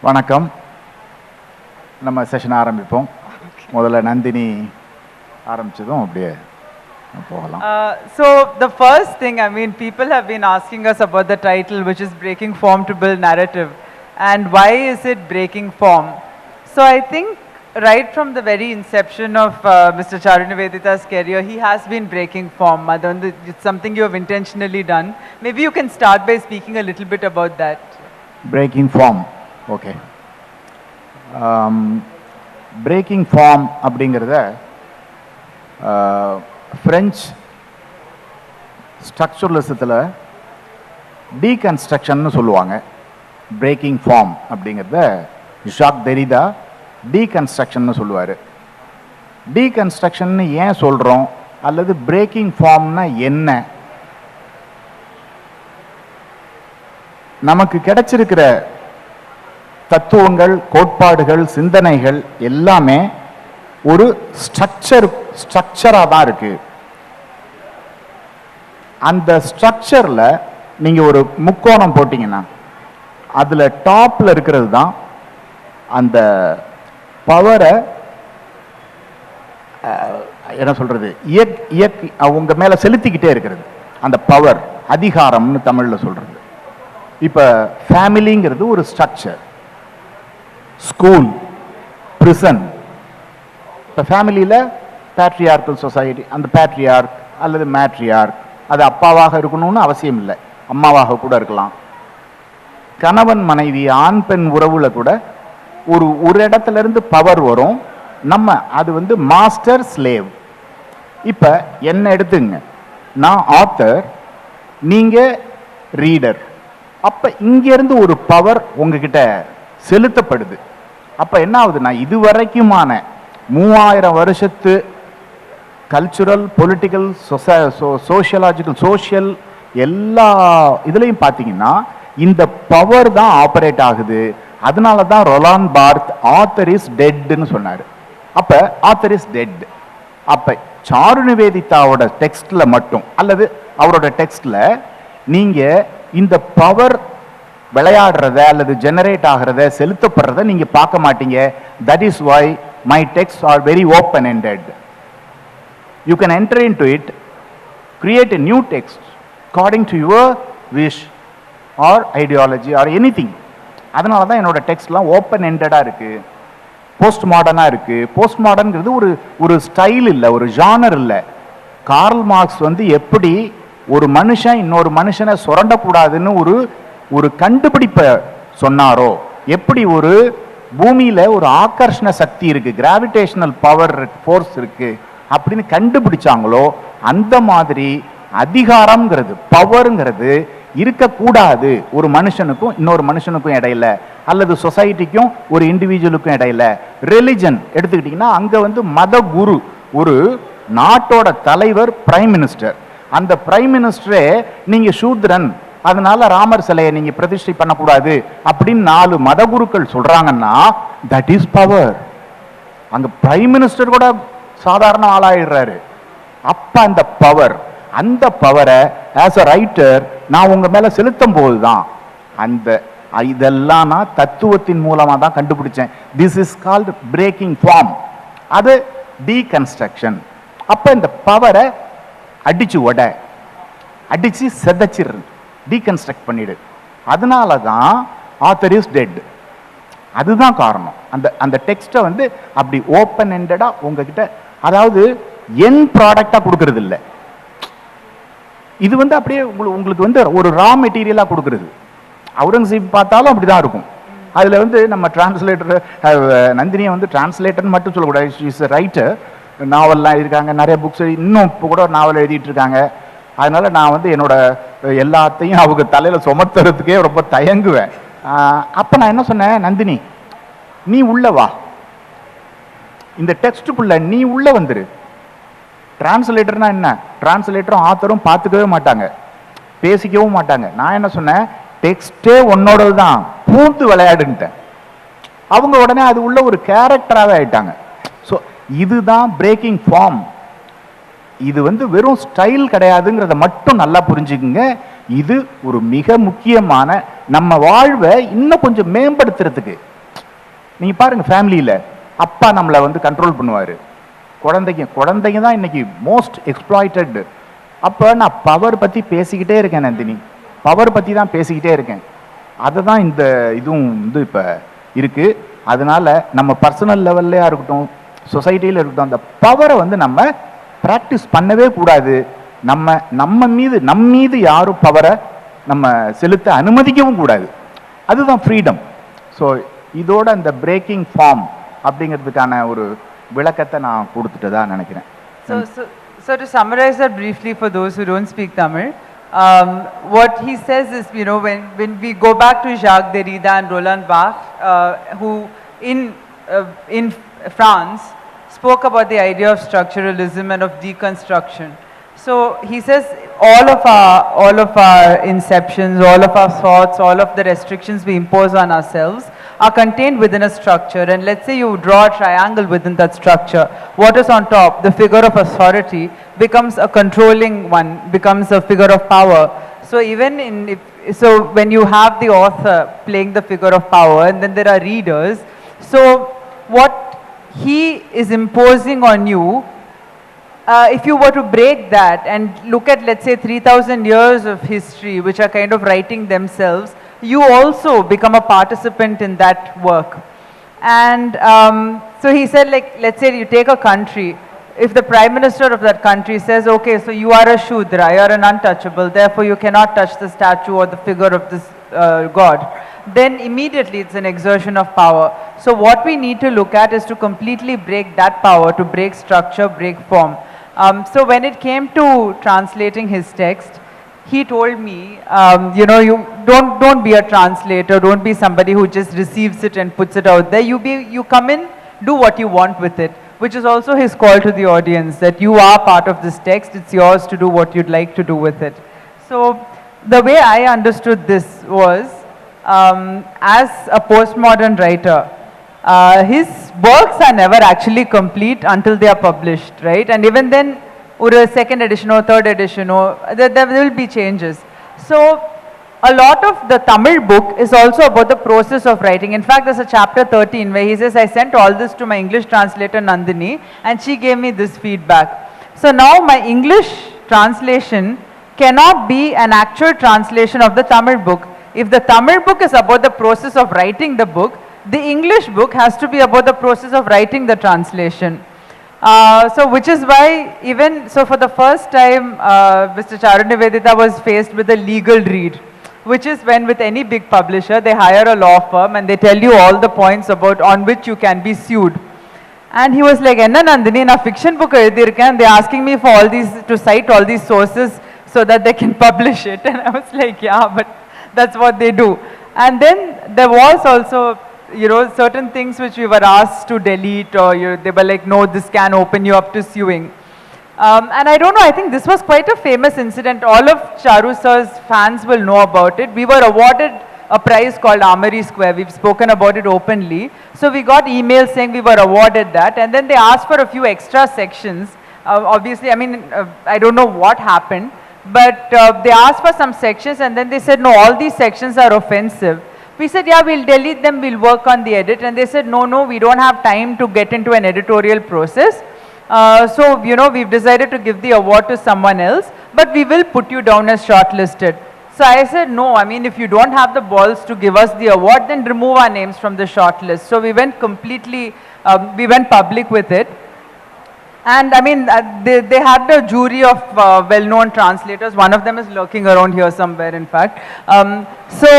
வணக்கம். நம்ம செஷன் ஆரம்பிப்போம். முதல்ல நந்தினி ஆரம்பிச்சதும் அப்படியே போகலாம். So the first thing, I mean, people have been asking us about the title, which is Breaking Form to Build Narrative, and why is it breaking form? So I think right from the very inception of Mr. Charu Nivedita's career, he has been breaking form. It's something you have intentionally done. Maybe you can start by speaking a little bit about that. Breaking form. Okay. Breaking form அப்படிங்கிறத French ஸ்ட்ரக்சரலிசத்தில் டீகன்ஸ்ட்ரக்ஷன்னு சொல்லுவாங்க. Braking form அப்படிங்கிறத jack Derrida டீகன்ஸ்ட்ரக்ஷன்னு சொல்லுவார். Deconstruction ஏன் சொல்கிறோம், அல்லது braking ஃபார்ம்னா என்ன? நமக்கு கிடைச்சிருக்கிற தத்துவங்கள், கோட்பாடுகள், சிந்தனைகள் எல்லாமே ஒரு ஸ்ட்ரக்சராக தான் இருக்கு. அந்த ஸ்ட்ரக்சரில் நீங்கள் ஒரு முக்கோணம் போட்டிங்கன்னா அதில் டாப்பில் இருக்கிறது தான் அந்த பவரை என்ன சொல்கிறது, அவங்க மேலே செலுத்திக்கிட்டே இருக்கிறது. அந்த பவர், அதிகாரம்னு தமிழில் சொல்கிறது. இப்போ ஃபேமிலிங்கிறது ஒரு ஸ்ட்ரக்சர், ஸ்கூல், பிரிசன். இப்போ ஃபேமிலியில் பேட்ரியார்கல் சொசைட்டி, அந்த பேட்ரியார்க் அல்லது மேட்ரியார்க், அது அப்பாவாக இருக்கணும்னு அவசியம் இல்லை, அம்மாவாக கூட இருக்கலாம். கணவன் மனைவி, ஆண் பெண் உறவுல கூட ஒரு இடத்துல இருந்து பவர் வரும். நம்ம அது மாஸ்டர் ஸ்லேவ். இப்போ என்ன எடுத்துங்க, நான் ஆத்தர், நீங்கள் ரீடர். அப்போ இங்கேருந்து ஒரு பவர் உங்ககிட்ட செலுத்தப்படுது. அப்போ என்ன ஆகுதுன்னா, இதுவரைக்குமான 3000 வருஷத்து கல்ச்சுரல், பொலிட்டிக்கல், சோஷியலாஜிக்கல், சோஷியல் எல்லா இதுலையும் பார்த்தீங்கன்னா இந்த பவர் தான் ஆப்ரேட் ஆகுது. அதனால தான் ரொலான் பார்த் ஆத்தர் இஸ் டெட்னு சொன்னார். அப்போ ஆத்தர் இஸ் டெட். அப்போ சாரு நிவேதிதாவோட டெக்ஸ்ட்ல மட்டும், அல்லது அவரோட டெக்ஸ்ட்ல நீங்க இந்த பவர் விளையாடுறத அல்லது ஜெனரேட் ஆகிறத, செலுத்தப்படுறத நீங்க பார்க்க மாட்டீங்க. That is why my text are very open ended. You can enter into it, create a new text according to your wish or ideology or anything. அதனால தான் என்னோட டெக்ஸ்ட்லாம் ஓப்பன் எண்டடாக இருக்கு, போஸ்ட் மாடர்னாக இருக்கு. போஸ்ட் மாடர்ன்கிறது ஒரு ஸ்டைல் இல்லை, ஒரு genre இல்லை. Karl Marx எப்படி ஒரு மனுஷன் இன்னொரு மனுஷனை சுரண்டக்கூடாதுன்னு ஒரு கண்டுபிடிப்பை சொன்னாரோ, எப்படி ஒரு பூமியில ஒரு ஆகர்ஷண சக்தி இருக்கு, கிராவிடேஷனல் பவர் ஃபோர்ஸ் இருக்கு அப்படின்னு கண்டுபிடிச்சாங்களோ, அந்த மாதிரி அதிகாரம்ங்கிறது, பவர்ங்கிறது இருக்கக்கூடாது ஒரு மனுஷனுக்கும் இன்னொரு மனுஷனுக்கும் இடையில, அல்லது சொசைட்டிக்கும் ஒரு இண்டிவிஜுவலுக்கும் இடையில. ரிலிஜன் எடுத்துக்கிட்டீங்கன்னா அங்க மத குரு, ஒரு நாட்டோட தலைவர், பிரைம் மினிஸ்டர். அந்த பிரைம் மினிஸ்டரே நீங்க சூத்ரன், அதனால ராமர் சிலையை நீங்க பிரதிஷ்டை பண்ணக்கூடாது அப்படின்னு 4 மத குருக்கள் சொல்றாங்கன்னா தட் இஸ் பவர். அங்க பிரைம் மினிஸ்டர் கூட சாதாரண ஆளாயிடுறாரு. அப்ப அந்த பவரை ஆஸ் அ ரைட்டர் நான் உங்க மேல செலுத்தும் போதுதான் இதெல்லாம் நான் தத்துவத்தின் மூலமா தான் கண்டுபிடிச்சேன். This is called breaking form. அது டீகன்ஸ்ட்ரக்ஷன். அப்ப இந்த பவரை அடிச்சு செதச்சிரு, டீகன்ஸ்ட்ரக்ட் பண்ணிடு. அதனால தான் ஆத்தர் இஸ் டெட். அதுதான் காரணம். அந்த டெக்ஸ்ட்டை அப்படி ஓப்பன் எண்டடா உங்ககிட்ட, அதாவது என் ப்ராடக்டா கொடுக்கறது இல்லை. இது அப்படியே உங்களுக்கு ஒரு ரா மெட்டீரியலா கொடுக்கறது. அவுரங்கசீப் பார்த்தாலும் அப்படிதான் இருக்கும். அதுல நம்ம டிரான்ஸ்லேட்டர் நந்தினியை டிரான்ஸ்லேட்டர் மட்டும் சொல்லக்கூடாது. இஸ் ரைட்டர், நாவல்லாம் இருக்காங்க, நிறைய புக்ஸ், இன்னும் இப்போ கூட நாவல் எழுதிட்டு இருக்காங்க. அதனால நான் என்னோட எல்லாத்தையும் அவங்க தலையில சுமத்துறதுக்கே ரொம்ப தயங்குவேன். அப்ப நான் என்ன சொன்னேன், நந்தினி நீ உள்ள வா, இந்த டெக்ஸ்டுக்குள்ள நீ உள்ள வந்துரு. டிரான்ஸ்லேட்டர்னா என்ன, டிரான்ஸ்லேட்டரும் ஆத்தரும் பார்த்துக்கவே மாட்டாங்க, பேசிக்கவும் மாட்டாங்க. நான் என்ன சொன்னேன், டெக்ஸ்டே உன்னோடது தான், பூந்து விளையாடுன்ட்டேன். அவங்க உடனே அது உள்ள ஒரு கேரக்டராகவே ஆயிட்டாங்க. ஸோ இதுதான் பிரேக்கிங் ஃபார்ம். இது வெறும் ஸ்டைல் கிடையாதுங்கிறத மட்டும் நல்லா புரிஞ்சுக்குங்க. இது ஒரு மிக முக்கியமான நம்ம வாழ்வை இன்னும் கொஞ்சம் மேம்படுத்துறதுக்கு, நீங்க பாருங்க ஃபேமிலியில அப்பா நம்மளை வந்து கண்ட்ரோல் பண்ணுவாரு, குழந்தைங்க தான் இன்னைக்கு மோஸ்ட் எக்ஸ்ப்ளாய்டட். அப்போ நான் பவர் பத்தி பேசிக்கிட்டே இருக்கேன் நந்தினி, பவர் பத்தி தான் பேசிக்கிட்டே இருக்கேன். அதை தான் இந்த இதுவும் வந்து இப்போ இருக்கு. அதனால நம்ம பர்சனல் லெவல்லையா இருக்கட்டும், சொசைட்டியில் இருக்கட்டும், அந்த பவரை வந்து நம்ம ப்ராக்டிஸ் பண்ணவே கூடாது. நம்ம மீது யாரும் பவரை நம்ம செலுத்த அனுமதிக்கவும் கூடாது. அதுதான் ஃப்ரீடம். ஸோ இதோட இந்த பிரேக்கிங் ஃபார்ம் அப்படிங்கிறதுக்கான ஒரு விளக்கத்தை நான் கொடுத்துட்டதா நினைக்கிறேன். So to summarize that briefly for those who don't speak Tamil, what he says is, you know, when we go back to Jacques Derrida and Roland Barthes, who in France spoke about the idea of structuralism and of deconstruction. So he says all of our inceptions, all of our thoughts, all of the restrictions we impose on ourselves are contained within a structure. And let's say you draw a triangle within that structure. What is on top, the figure of authority, becomes a controlling one, becomes a figure of power. So even so when you have the author playing the figure of power, and then there are readers, so what he is imposing on you, if you were to break that and look at, let's say, 3,000 years of history which are kind of writing themselves, you also become a participant in that work. And so he said, like, let's say you take a country, if the prime minister of that country says, okay, so you are a Shudra, you are an untouchable, therefore you cannot touch the statue or the figure of this god, then immediately it's an exertion of power. So what we need to look at is to completely break that power, to break structure, break form. So when it came to translating his text, he told me, you know, you don't be a translator, don't be somebody who just receives it and puts it out there. You come in, do what you want with it, which is also his call to the audience, that you are part of this text, it's yours to do what you'd like to do with it. So the way I understood this was, as a postmodern writer, his works are never actually complete until they are published, right? And even then, or a second edition or third edition, or there will be changes. So a lot of the Tamil book is also about the process of writing. In fact, there's a chapter 13 where he says, I sent all this to my English translator Nandini and she gave me this feedback. So now my English translation cannot be an actual translation of the Tamil book. If the Tamil book is about the process of writing the book, the English book has to be about the process of writing the translation. So which is why even, so for the first time, Mr. Charu Nivedita was faced with a legal read, which is when with any big publisher, they hire a law firm and they tell you all the points about on which you can be sued. And he was like, Enna Nandini, na fiction book எழுதியிருக்கேன், they're asking me for all these, to cite all these sources so that they can publish it. And I was like, yeah, but that's what they do. And then there was also, you know, certain things which we were asked to delete, or they were like, no, this can open you up to suing. And I don't know, I think this was quite a famous incident. All of Charu sir's fans will know about it. We were awarded a prize called Armory Square. We've spoken about it openly. So we got emails saying we were awarded that, and then they asked for a few extra sections. Obviously, I mean, I don't know what happened, but they asked for some sections and then they said, no, all these sections are offensive. We said, yeah, we'll delete them, we'll work on the edit. And they said, no, we don't have time to get into an editorial process. So, you know, we've decided to give the award to someone else, but we will put you down as shortlisted. So I said, no, I mean, if you don't have the balls to give us the award, then remove our names from the shortlist. So we went completely, we went public with it. And I mean, they had a jury of well-known translators. One of them is lurking around here somewhere, in fact. So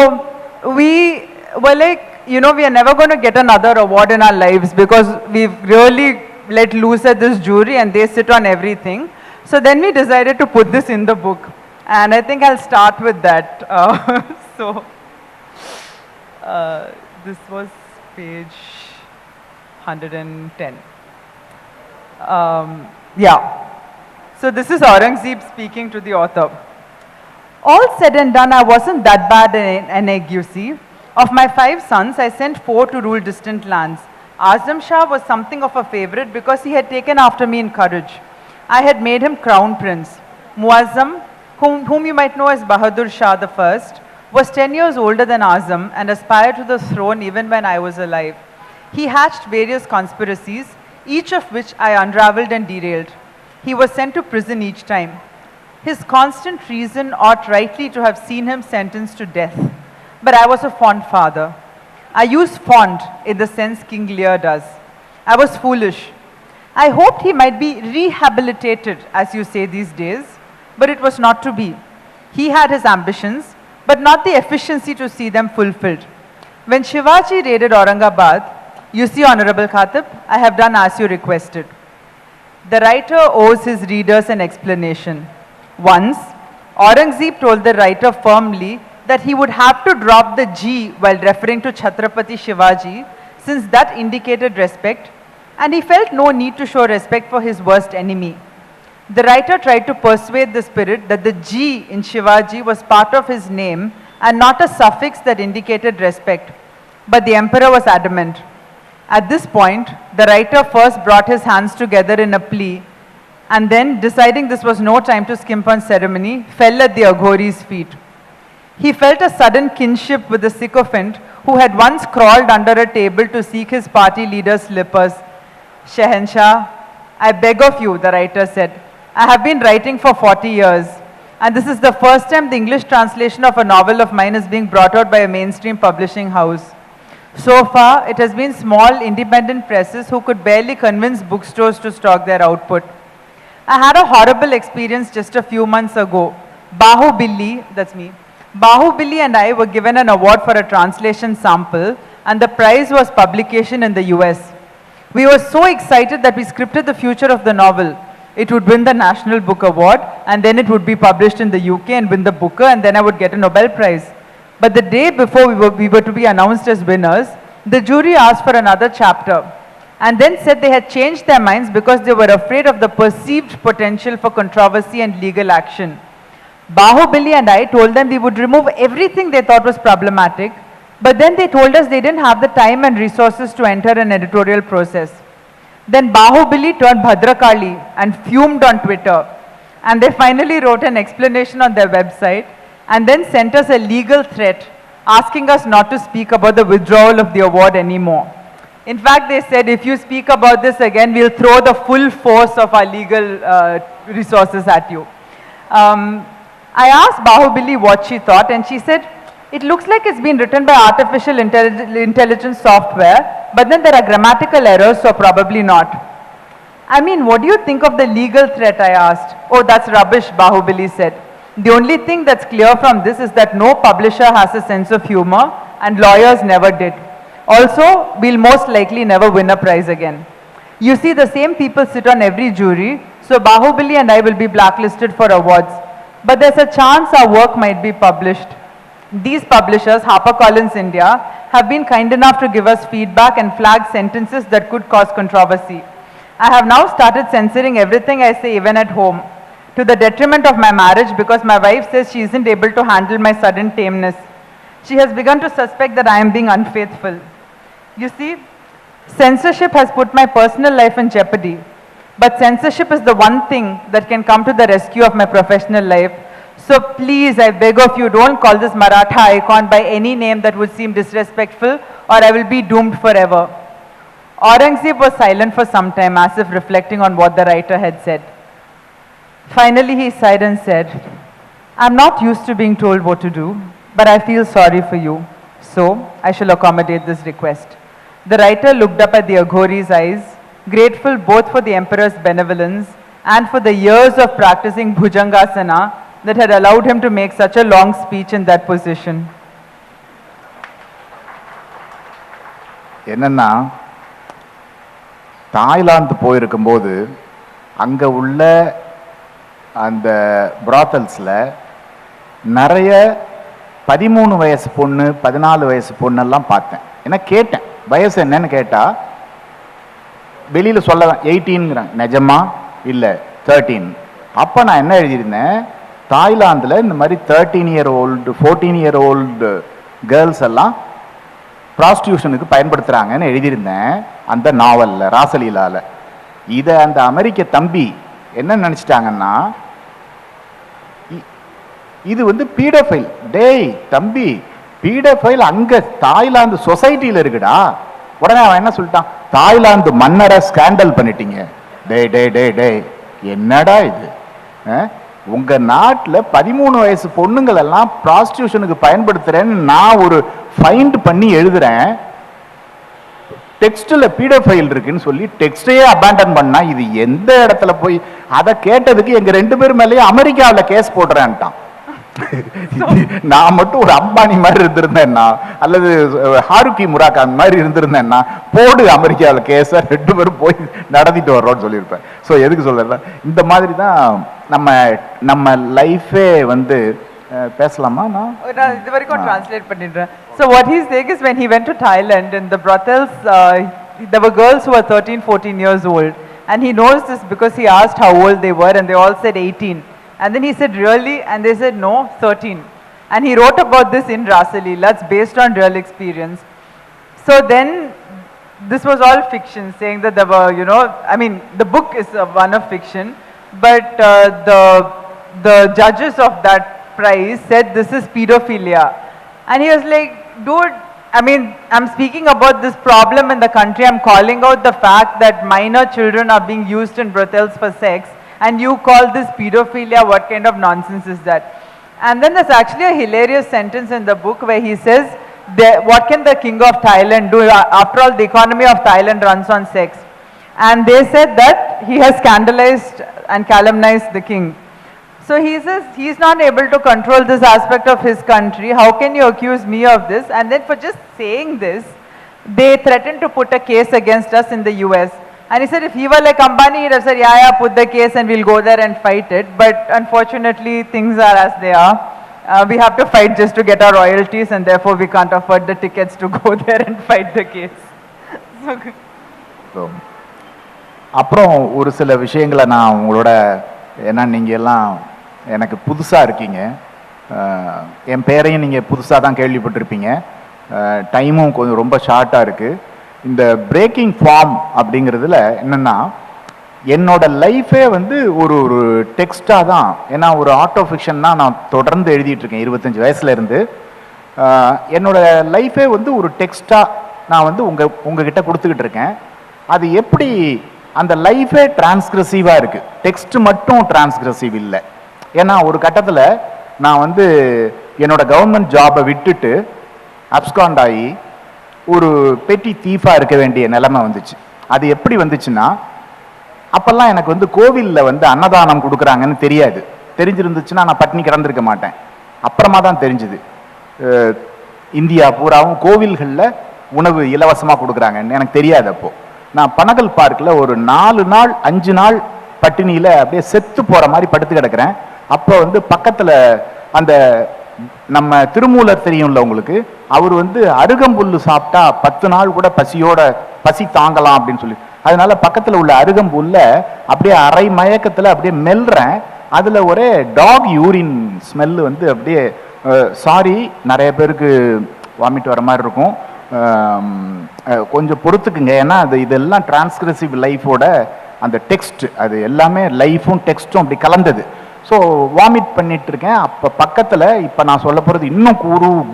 we were like, you know, we are never going to get another award in our lives because we've really let loose at this jury and they sit on everything. So then we decided to put this in the book. And I think I'll start with that. So this was page 110. Yeah. So this is Aurangzeb speaking to the author. All said and done, I wasn't that bad an egg, you see. Of my 5 sons, I sent 4 to rule distant lands. Azam Shah was something of a favorite because he had taken after me in courage. I had made him crown prince. Muazzam, whom you might know as Bahadur Shah I, was 10 years older than Azam and aspired to the throne even when I was alive. He hatched various conspiracies, each of which I unraveled and derailed. He was sent to prison each time. His constant reason ought rightly to have seen him sentenced to death. But I was a fond father. I use fond in the sense King Lear does. I was foolish. I hoped he might be rehabilitated, as you say these days, but it was not to be. He had his ambitions, but not the efficiency to see them fulfilled. When Shivaji raided Aurangabad, you see, Honorable Khatib, I have done as you requested. The writer owes his readers an explanation. Once, Aurangzeb told the writer firmly that he would have to drop the G while referring to Chhatrapati Shivaji, since that indicated respect, and he felt no need to show respect for his worst enemy. The writer tried to persuade the spirit that the G in Shivaji was part of his name and not a suffix that indicated respect. But the emperor was adamant. At this point, the writer first brought his hands together in a plea, and then, deciding this was no time to skimp on ceremony, fell at the Aghori's feet. He felt a sudden kinship with the sycophant who had once crawled under a table to seek his party leader's slippers. Shahenshah, I beg of you, the writer said. I have been writing for 40 years, and this is the first time the English translation of a novel of mine is being brought out by a mainstream publishing house. So far, it has been small independent presses who could barely convince bookstores to stock their output. I had a horrible experience just a few months ago. Bahubali, that's me. Bahubali and I were given an award for a translation sample, and the prize was publication in the US. We were so excited that we scripted the future of the novel. It would win the National Book Award, and then it would be published in the UK and win the Booker, and then I would get a Nobel Prize. But the day before we were to be announced as winners, the jury asked for another chapter, and then said they had changed their minds because they were afraid of the perceived potential for controversy and legal action. Bahubali and I told them we would remove everything they thought was problematic, but then they told us they didn't have the time and resources to enter an editorial process. Then Bahubali turned Bhadrakali and fumed on Twitter, and they finally wrote an explanation on their website and then sent us a legal threat asking us not to speak about the withdrawal of the award anymore. In fact, they said, if you speak about this again, we'll throw the full force of our legal resources at you. I asked Bahubali what she thought, and she said, it looks like it's been written by artificial intelligence software, but then there are grammatical errors, so probably not. I mean, what do you think of the legal threat, I asked. Oh, that's rubbish, Bahubali said. The only thing that's clear from this is that no publisher has a sense of humor, and lawyers never did. Also, we'll most likely never win a prize again. You see, the same people sit on every jury, so Bahubali and I will be blacklisted for awards. But there's a chance our work might be published. These publishers, HarperCollins India, have been kind enough to give us feedback and flag sentences that could cause controversy. I have now started censoring everything I say, even at home, to the detriment of my marriage because my wife says she isn't able to handle my sudden tameness. She has begun to suspect that I am being unfaithful. You see, censorship has put my personal life in jeopardy, but censorship is the one thing that can come to the rescue of my professional life. So please, I beg of you, don't call this Maratha icon by any name that would seem disrespectful, or I will be doomed forever. Aurangzeb was silent for some time, as if reflecting on what the writer had said. Finally, he sighed and said, I'm not used to being told what to do, but I feel sorry for you, so I shall accommodate this request. The writer looked up at the Aghori's eyes, grateful both for the emperor's benevolence and for the years of practicing Bhujangasana that had allowed him to make such a long speech in that position. என்னன்னா Thailand போயிருக்கும்போது அங்கே உள்ள அந்த பிராத்தல்ஸில் நிறைய 13 வயசு பொண்ணு 14 வயசு பொண்ணெல்லாம் பார்த்தேன். ஏன்னா கேட்டேன் வயசு என்னன்னு கேட்டால் வெளியில் சொல்ல 18ங்கிறாங்க. நிஜமா இல்லை 13. அப்போ நான் என்ன எழுதியிருந்தேன், தாய்லாந்தில் இந்த மாதிரி 13-year-old 14-year-old கேர்ள்ஸ் எல்லாம் ப்ராஸ்டியூஷனுக்கு பயன்படுத்துகிறாங்கன்னு எழுதியிருந்தேன் அந்த நாவலில், ராசலீலாவில். இதை அந்த அமெரிக்க தம்பி என்ன நினச்சிட்டாங்கன்னா, இது வந்து பீடோஃபைல். டேய் தம்பி, பீடோஃபைல் அங்கே தாய்லாந்து சொசைட்டியில் இருக்குடா, உடனே அவன் என்ன சொல்லிட்டான், தாய்லாந்து மன்னரை ஸ்கேண்டல் பண்ணிட்டீங்க. டே டே டே டே என்னடா இது, உங்க நாட்டுல 13 வயசு பொண்ணுங்கள் எல்லாம் ப்ராஸ்டியூஷனுக்கு பயன்படுத்துறேன்னு நான் ஒரு ஃபைண்ட் பண்ணி எழுதுறேன், டெக்ஸ்ட்ல பீடோஃபைல் இருக்குன்னு சொல்லி டெக்ஸ்டையே அபேண்டன் பண்ணா இது எந்த இடத்துல போய், அதை கேட்டதுக்கு எங்க 2 பேர் மேலேயே அமெரிக்காவில் கேஸ் போடுறேன்ட்டான். நான் மட்டும் ஒரு அம்பானி மாதிரி இருந்திருந்தேன்னா அல்லது ஹாருக்கி முராகான் மாதிரி இருந்திருந்தேன்னா போடு அமெரிக்காவில் கேஸ, 2 பேரும் போய் நடத்திட்டு வர்றோம்னு சொல்லியிருப்பேன். ஸோ எதுக்கு சொல்றேன், இந்த மாதிரி தான் நம்ம லைஃபே வந்து பேசலாமா? நான் இது வரைக்கும் டிரான்ஸ்லேட் பண்ணிடுறேன். So what he's saying is when he went to Thailand in the brothels, there were girls who were 13, 14 years old, and he knows this because he asked how old they were and they all said 18. And then he said, really? And they said, no, 13. And he wrote about this in Rasaleelai. It's based on real experience. So then, this was all fiction, saying that there were, you know, I mean, the book is one of fiction, but the judges of that prize said this is pedophilia. And he was like, dude, I mean, I'm speaking about this problem in the country. I'm calling out the fact that minor children are being used in brothels for sex. And you call this pedophilia, what kind of nonsense is that? And then there's actually a hilarious sentence in the book where he says, what can the king of Thailand do? After all, the economy of Thailand runs on sex. And they said that he has scandalized and calumniated the king. So he says he's not able to control this aspect of his country. How can you accuse me of this? And then for just saying this, they threatened to put a case against us in the US. And he said if he were like Ambani, he'd have said, yeah, put the case and we'll go there and fight it. But unfortunately, things are as they are. We have to fight just to get our royalties, and therefore we can't afford the tickets to go there and fight the case. So, அப்புறம் ஒரு சில விஷயங்களை நான் உங்களோட, ஏன்னா நீங்கள் எல்லாம் எனக்கு புதுசாக இருக்கீங்க, என் பேரையும் நீங்கள் புதுசாக தான் கேள்விப்பட்டிருப்பீங்க, டைமும் கொஞ்சம் ரொம்ப ஷார்ட்டாக இருக்குது. இந்த பிரேக்கிங் ஃபார்ம் அப்படிங்கிறதுல என்னென்னா, என்னோட லைஃபே வந்து ஒரு ஒரு டெக்ஸ்டாக தான். ஏன்னா ஒரு ஆட்டோ ஃபிக்ஷன் தான் நான் தொடர்ந்து எழுதிட்டுருக்கேன் 25 வயசுலேருந்து. என்னோட லைஃபே வந்து ஒரு டெக்ஸ்டாக நான் வந்து உங்ககிட்ட கொடுத்துக்கிட்டு இருக்கேன். அது எப்படி அந்த லைஃபே டிரான்ஸ்கிரசிவாக இருக்குது, டெக்ஸ்ட் மட்டும் டிரான்ஸ்கிரசிவ் இல்லை. ஏன்னா ஒரு கட்டத்தில் நான் வந்து என்னோட கவர்மெண்ட் ஜாபை விட்டுட்டு அப்ஸ்காண்ட் ஆகி ஒரு பெட்டி தீஃபாக இருக்க வேண்டிய நிலைமை வந்துச்சு. அது எப்படி வந்துச்சுன்னா, அப்போல்லாம் எனக்கு வந்து கோவிலில் வந்து அன்னதானம் கொடுக்குறாங்கன்னு தெரியாது. தெரிஞ்சிருந்துச்சுன்னா நான் பட்னி கிடந்திருக்க மாட்டேன். அப்புறமா தான் தெரிஞ்சுது இந்தியா பூராவும் கோவில்களில் உணவு இலவசமாக கொடுக்குறாங்கன்னு. எனக்கு தெரியாது. அப்போது நான் பனகல் பார்க்கில் ஒரு 4 நாள் 5 நாள் பட்டினியில் அப்படியே செத்து போகிற மாதிரி படுத்து கிடக்கிறேன். அப்போ வந்து பக்கத்தில் அந்த நம்ம திருமூலர் தெரியும்ல உங்களுக்கு, அவர் வந்து அருகம்புல்லு சாப்பிட்டா 10 நாள் கூட பசி தாங்கலாம் அப்படின்னு சொல்லி, அதனால பக்கத்தில் உள்ள அருகம்புல்ல அப்படியே அரை மயக்கத்தில் அப்படியே மெல்றேன். அதில் ஒரே டாக் யூரின் ஸ்மெல்லு வந்து அப்படியே, சாரி நிறைய பேருக்கு வாமிட் வர மாதிரி இருக்கும், கொஞ்சம் பொறுத்துக்குங்க. ஏன்னா இதெல்லாம் டிரான்ஸ்கிரசிவ் லைஃபோட அந்த டெக்ஸ்ட், அது எல்லாமே லைஃபும் டெக்ஸ்ட்டும் அப்படி கலந்தது. ஸோ வாமிட் பண்ணிட்டு இருக்கேன். அப்போ பக்கத்தில் இப்போ நான் சொல்ல போகிறது இன்னும்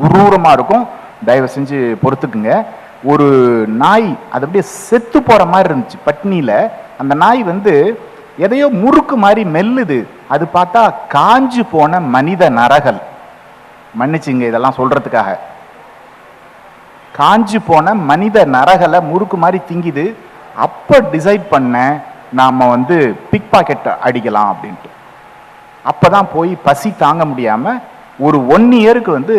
குரூரமாக இருக்கும், தயவு செஞ்சு பொறுத்துக்குங்க. ஒரு நாய் அது அப்படியே செத்து போகிற மாதிரி இருந்துச்சு பட்னியில். அந்த நாய் வந்து எதையோ முறுக்கு மாதிரி மெல்லுது. அது பார்த்தா காஞ்சு போன மனித நரகல். மன்னிச்சுங்க இதெல்லாம் சொல்கிறதுக்காக. காஞ்சு போன மனித நரகலை முறுக்கு மாதிரி திங்குது. அப்போ டிசைட் பண்ண நாம் வந்து பிக் பாக்கெட் அடிக்கலாம் அப்படின்ட்டு. அப்போ தான் போய் பசி தாங்க முடியாமல் ஒரு 1 இயருக்கு வந்து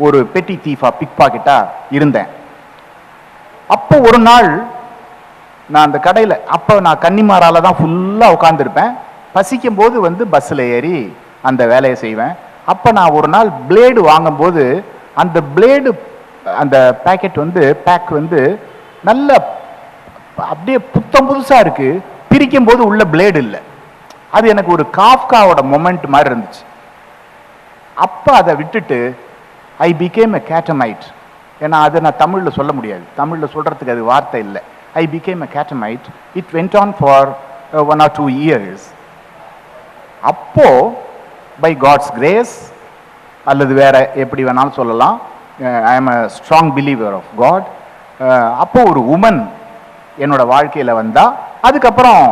ஒரு பெட்டி தீஃபா பிக் பாக்கெட்டாக இருந்தேன். அப்போ ஒரு நாள் நான் அந்த கடையில், அப்போ நான் கன்னிமாரால தான் ஃபுல்லாக உட்காந்துருப்பேன். பசிக்கும் போது வந்து பஸ்ஸில் ஏறி அந்த வேலையை செய்வேன். அப்போ நான் ஒரு நாள் பிளேடு வாங்கும்போது அந்த பிளேடு அந்த பேக்கெட் வந்து பேக் வந்து நல்ல அப்படியே புதுசாக இருக்குது. பிரிக்கும் போது உள்ள பிளேடு இல்லை. அது எனக்கு ஒரு காஃப்காவோட மொமெண்ட் மாதிரி இருந்துச்சு. அப்போ அதை விட்டுட்டு ஐ பிகேம் எ கேட்டமைட். ஏன்னா அதை நான் தமிழில் சொல்ல முடியாது, தமிழில் சொல்கிறதுக்கு அது வார்த்தை இல்லை. I became a catamite. It went on for 1 or 2 years. அப்போ பை காட்ஸ் கிரேஸ் அல்லது வேற எப்படி வேணாலும் சொல்லலாம், I am a strong believer of God. அப்போ ஒரு உமன் என்னோட வாழ்க்கையில் வந்தா. அதுக்கப்புறம்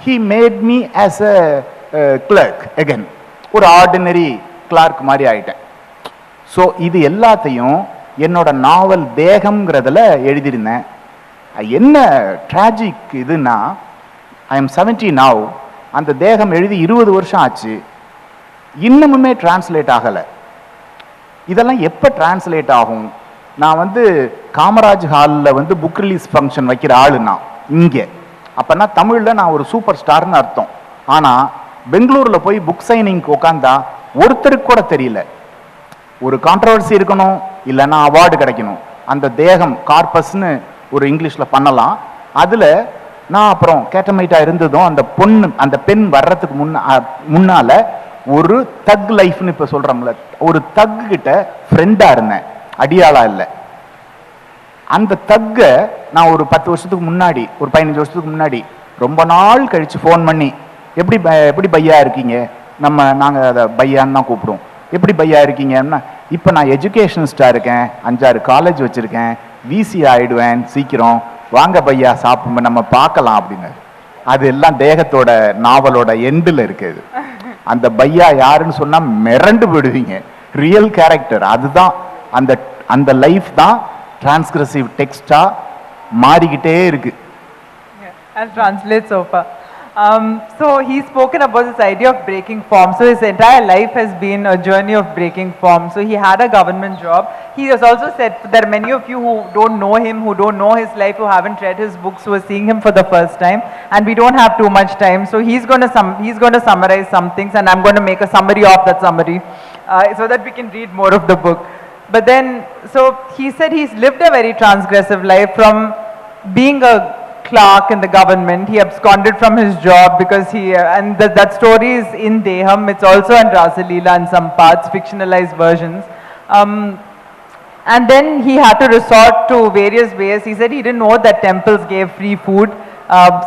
he made me as a clerk again, ஒரு ஆர்டினரி கிளார்க் மாதிரி ஆயிட்டேன். ஸோ இது எல்லாத்தையும் என்னோட நாவல் தேகம்ங்கிறதுல எழுதியிருந்தேன். என்ன ட்ராஜிக் இதுன்னா, ஐ எம் 70 now, அந்த தேகம் எழுதி 20 வருஷம் ஆச்சு, இன்னமுமே டிரான்ஸ்லேட் ஆகலை. இதெல்லாம் எப்போ டிரான்ஸ்லேட் ஆகும்? நான் வந்து காமராஜ் ஹாலில் வந்து புக் ரிலீஸ் ஃபங்க்ஷன் வைக்கிற ஆளுன்னா இங்கே, அப்போனா தமிழில் நான் ஒரு சூப்பர் ஸ்டார்னு அர்த்தம். ஆனால் பெங்களூரில் போய் புக் சைனிங்க்கு உட்காந்தா ஒருத்தருக்கு கூட தெரியல. ஒரு கான்ட்ரவர்சி இருக்கணும், இல்லைன்னா அவார்டு கிடைக்கணும். அந்த தேகம் கார்பஸ்ன்னு ஒரு இங்கிலீஷில் பண்ணலாம். அதில் நான் அப்புறம் கேட்டமைட்டாக இருந்ததும் அந்த பெண் வர்றதுக்கு முன்னால் ஒரு தக் லைஃப்னு இப்போ சொல்கிறோம்ல, ஒரு தக்கு கிட்ட ஃப்ரெண்டாக இருந்தேன், அடியாளா இல்லை. அந்த தக்கை நான் ஒரு 10 வருஷத்துக்கு முன்னாடி, ஒரு 15 வருஷத்துக்கு முன்னாடி ரொம்ப நாள் கழித்து ஃபோன் பண்ணி, எப்படி பையா இருக்கீங்க, நாங்கள் அதை பையான்னு தான் கூப்பிடுவோம், எப்படி பையா இருக்கீங்கன்னா, இப்போ நான் எஜுகேஷனிஸ்டாக இருக்கேன், 5-6 காலேஜ் வச்சுருக்கேன், விசி ஆயிடுவேன் சீக்கிரம், வாங்க பையா சாப்பிடும் நம்ம பார்க்கலாம் அப்படின்னு. அது எல்லாம் தேகத்தோட நாவலோட எண்டில் இருக்குது. அந்த பையா யாருன்னு சொன்னால் மிரண்டு போயிடுவீங்க. ரியல் கேரக்டர் அதுதான். அந்த லைஃப் தான் டிரான்ஸ்கிரசிவ் டெக்ஸ்டா மாறிக்கிட்டே இருக்கு. I'll translate so far. So he's spoken about this idea of breaking form. So his entire life has been a journey of breaking form. So he had a government job. He has also said there are many of you who don't know him, who don't know his life, who haven't read his books, who are seeing him for the first time. And we don't have too much time. So he's going to summarize some things, and I'm going to make a summary of that summary so that we can read more of the book. But then, so he said he's lived a very transgressive life from being a clerk in the government. He absconded from his job because that story is in Thegam. It's also in Rasaleelai in some parts, fictionalized versions. And then he had to resort to various ways. He said he didn't know that temples gave free food.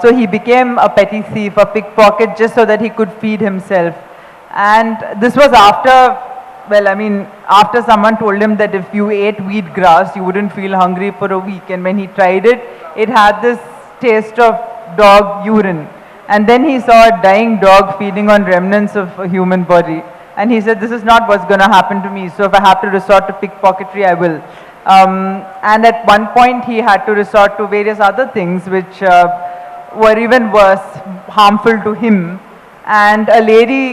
So he became a petty thief, a pickpocket, just so that he could feed himself. And this was after someone told him that if you ate wheat grass, you wouldn't feel hungry for a week. And when he tried it, it had this taste of dog urine. And then he saw a dying dog feeding on remnants of a human body. And he said, this is not what's going to happen to me. So if I have to resort to pickpocketry, I will. And at one point, he had to resort to various other things which were even worse, harmful to him. And a lady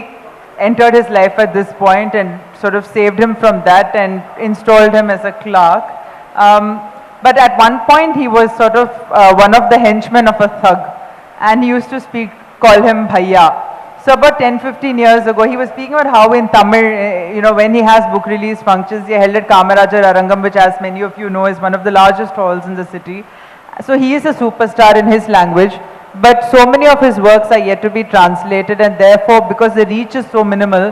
entered his life at this point and sort of saved him from that and installed him as a clerk. But at one point he was sort of one of the henchmen of a thug, and he used to call him Bhaiya. So about 10-15 years ago, he was speaking about how in Tamil, when he has book release functions, he held at Kamarajar Arangam, which as many of you know is one of the largest halls in the city. So he is a superstar in his language, but so many of his works are yet to be translated, and therefore because the reach is so minimal,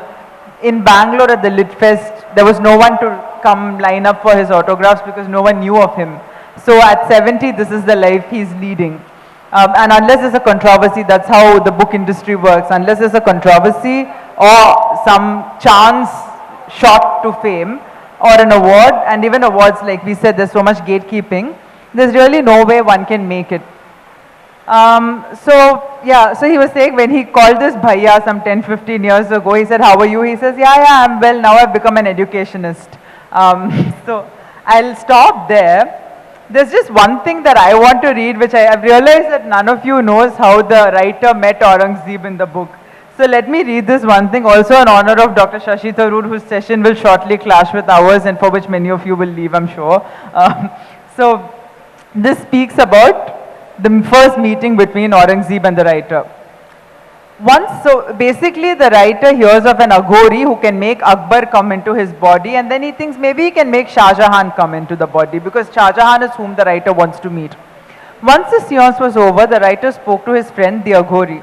in Bangalore at the Lit Fest, there was no one to come line up for his autographs because no one knew of him. So at 70, this is the life he's leading. And unless there's a controversy, that's how the book industry works. Unless there's a controversy or some chance shot to fame or an award, and even awards, like we said, there's so much gatekeeping, there's really no way one can make it. So he was saying when he called this Bhaiya some 10-15 years ago, he said, how are you? He says, yeah, I'm well, now I've become an educationist. So I'll stop there. There's just one thing that I want to read, which I've realized that none of you knows how the writer met Aurangzeb in the book. So let me read this one thing, also in honor of Dr. Shashi Tharoor, whose session will shortly clash with ours and for which many of you will leave, I'm sure. So this speaks about the first meeting between Aurangzeb and the writer. So basically the writer hears of an Aghori who can make Akbar come into his body, and then he thinks maybe he can make Shah Jahan come into the body, because Shah Jahan is whom the writer wants to meet. Once the seance was over, the writer spoke to his friend, the Aghori.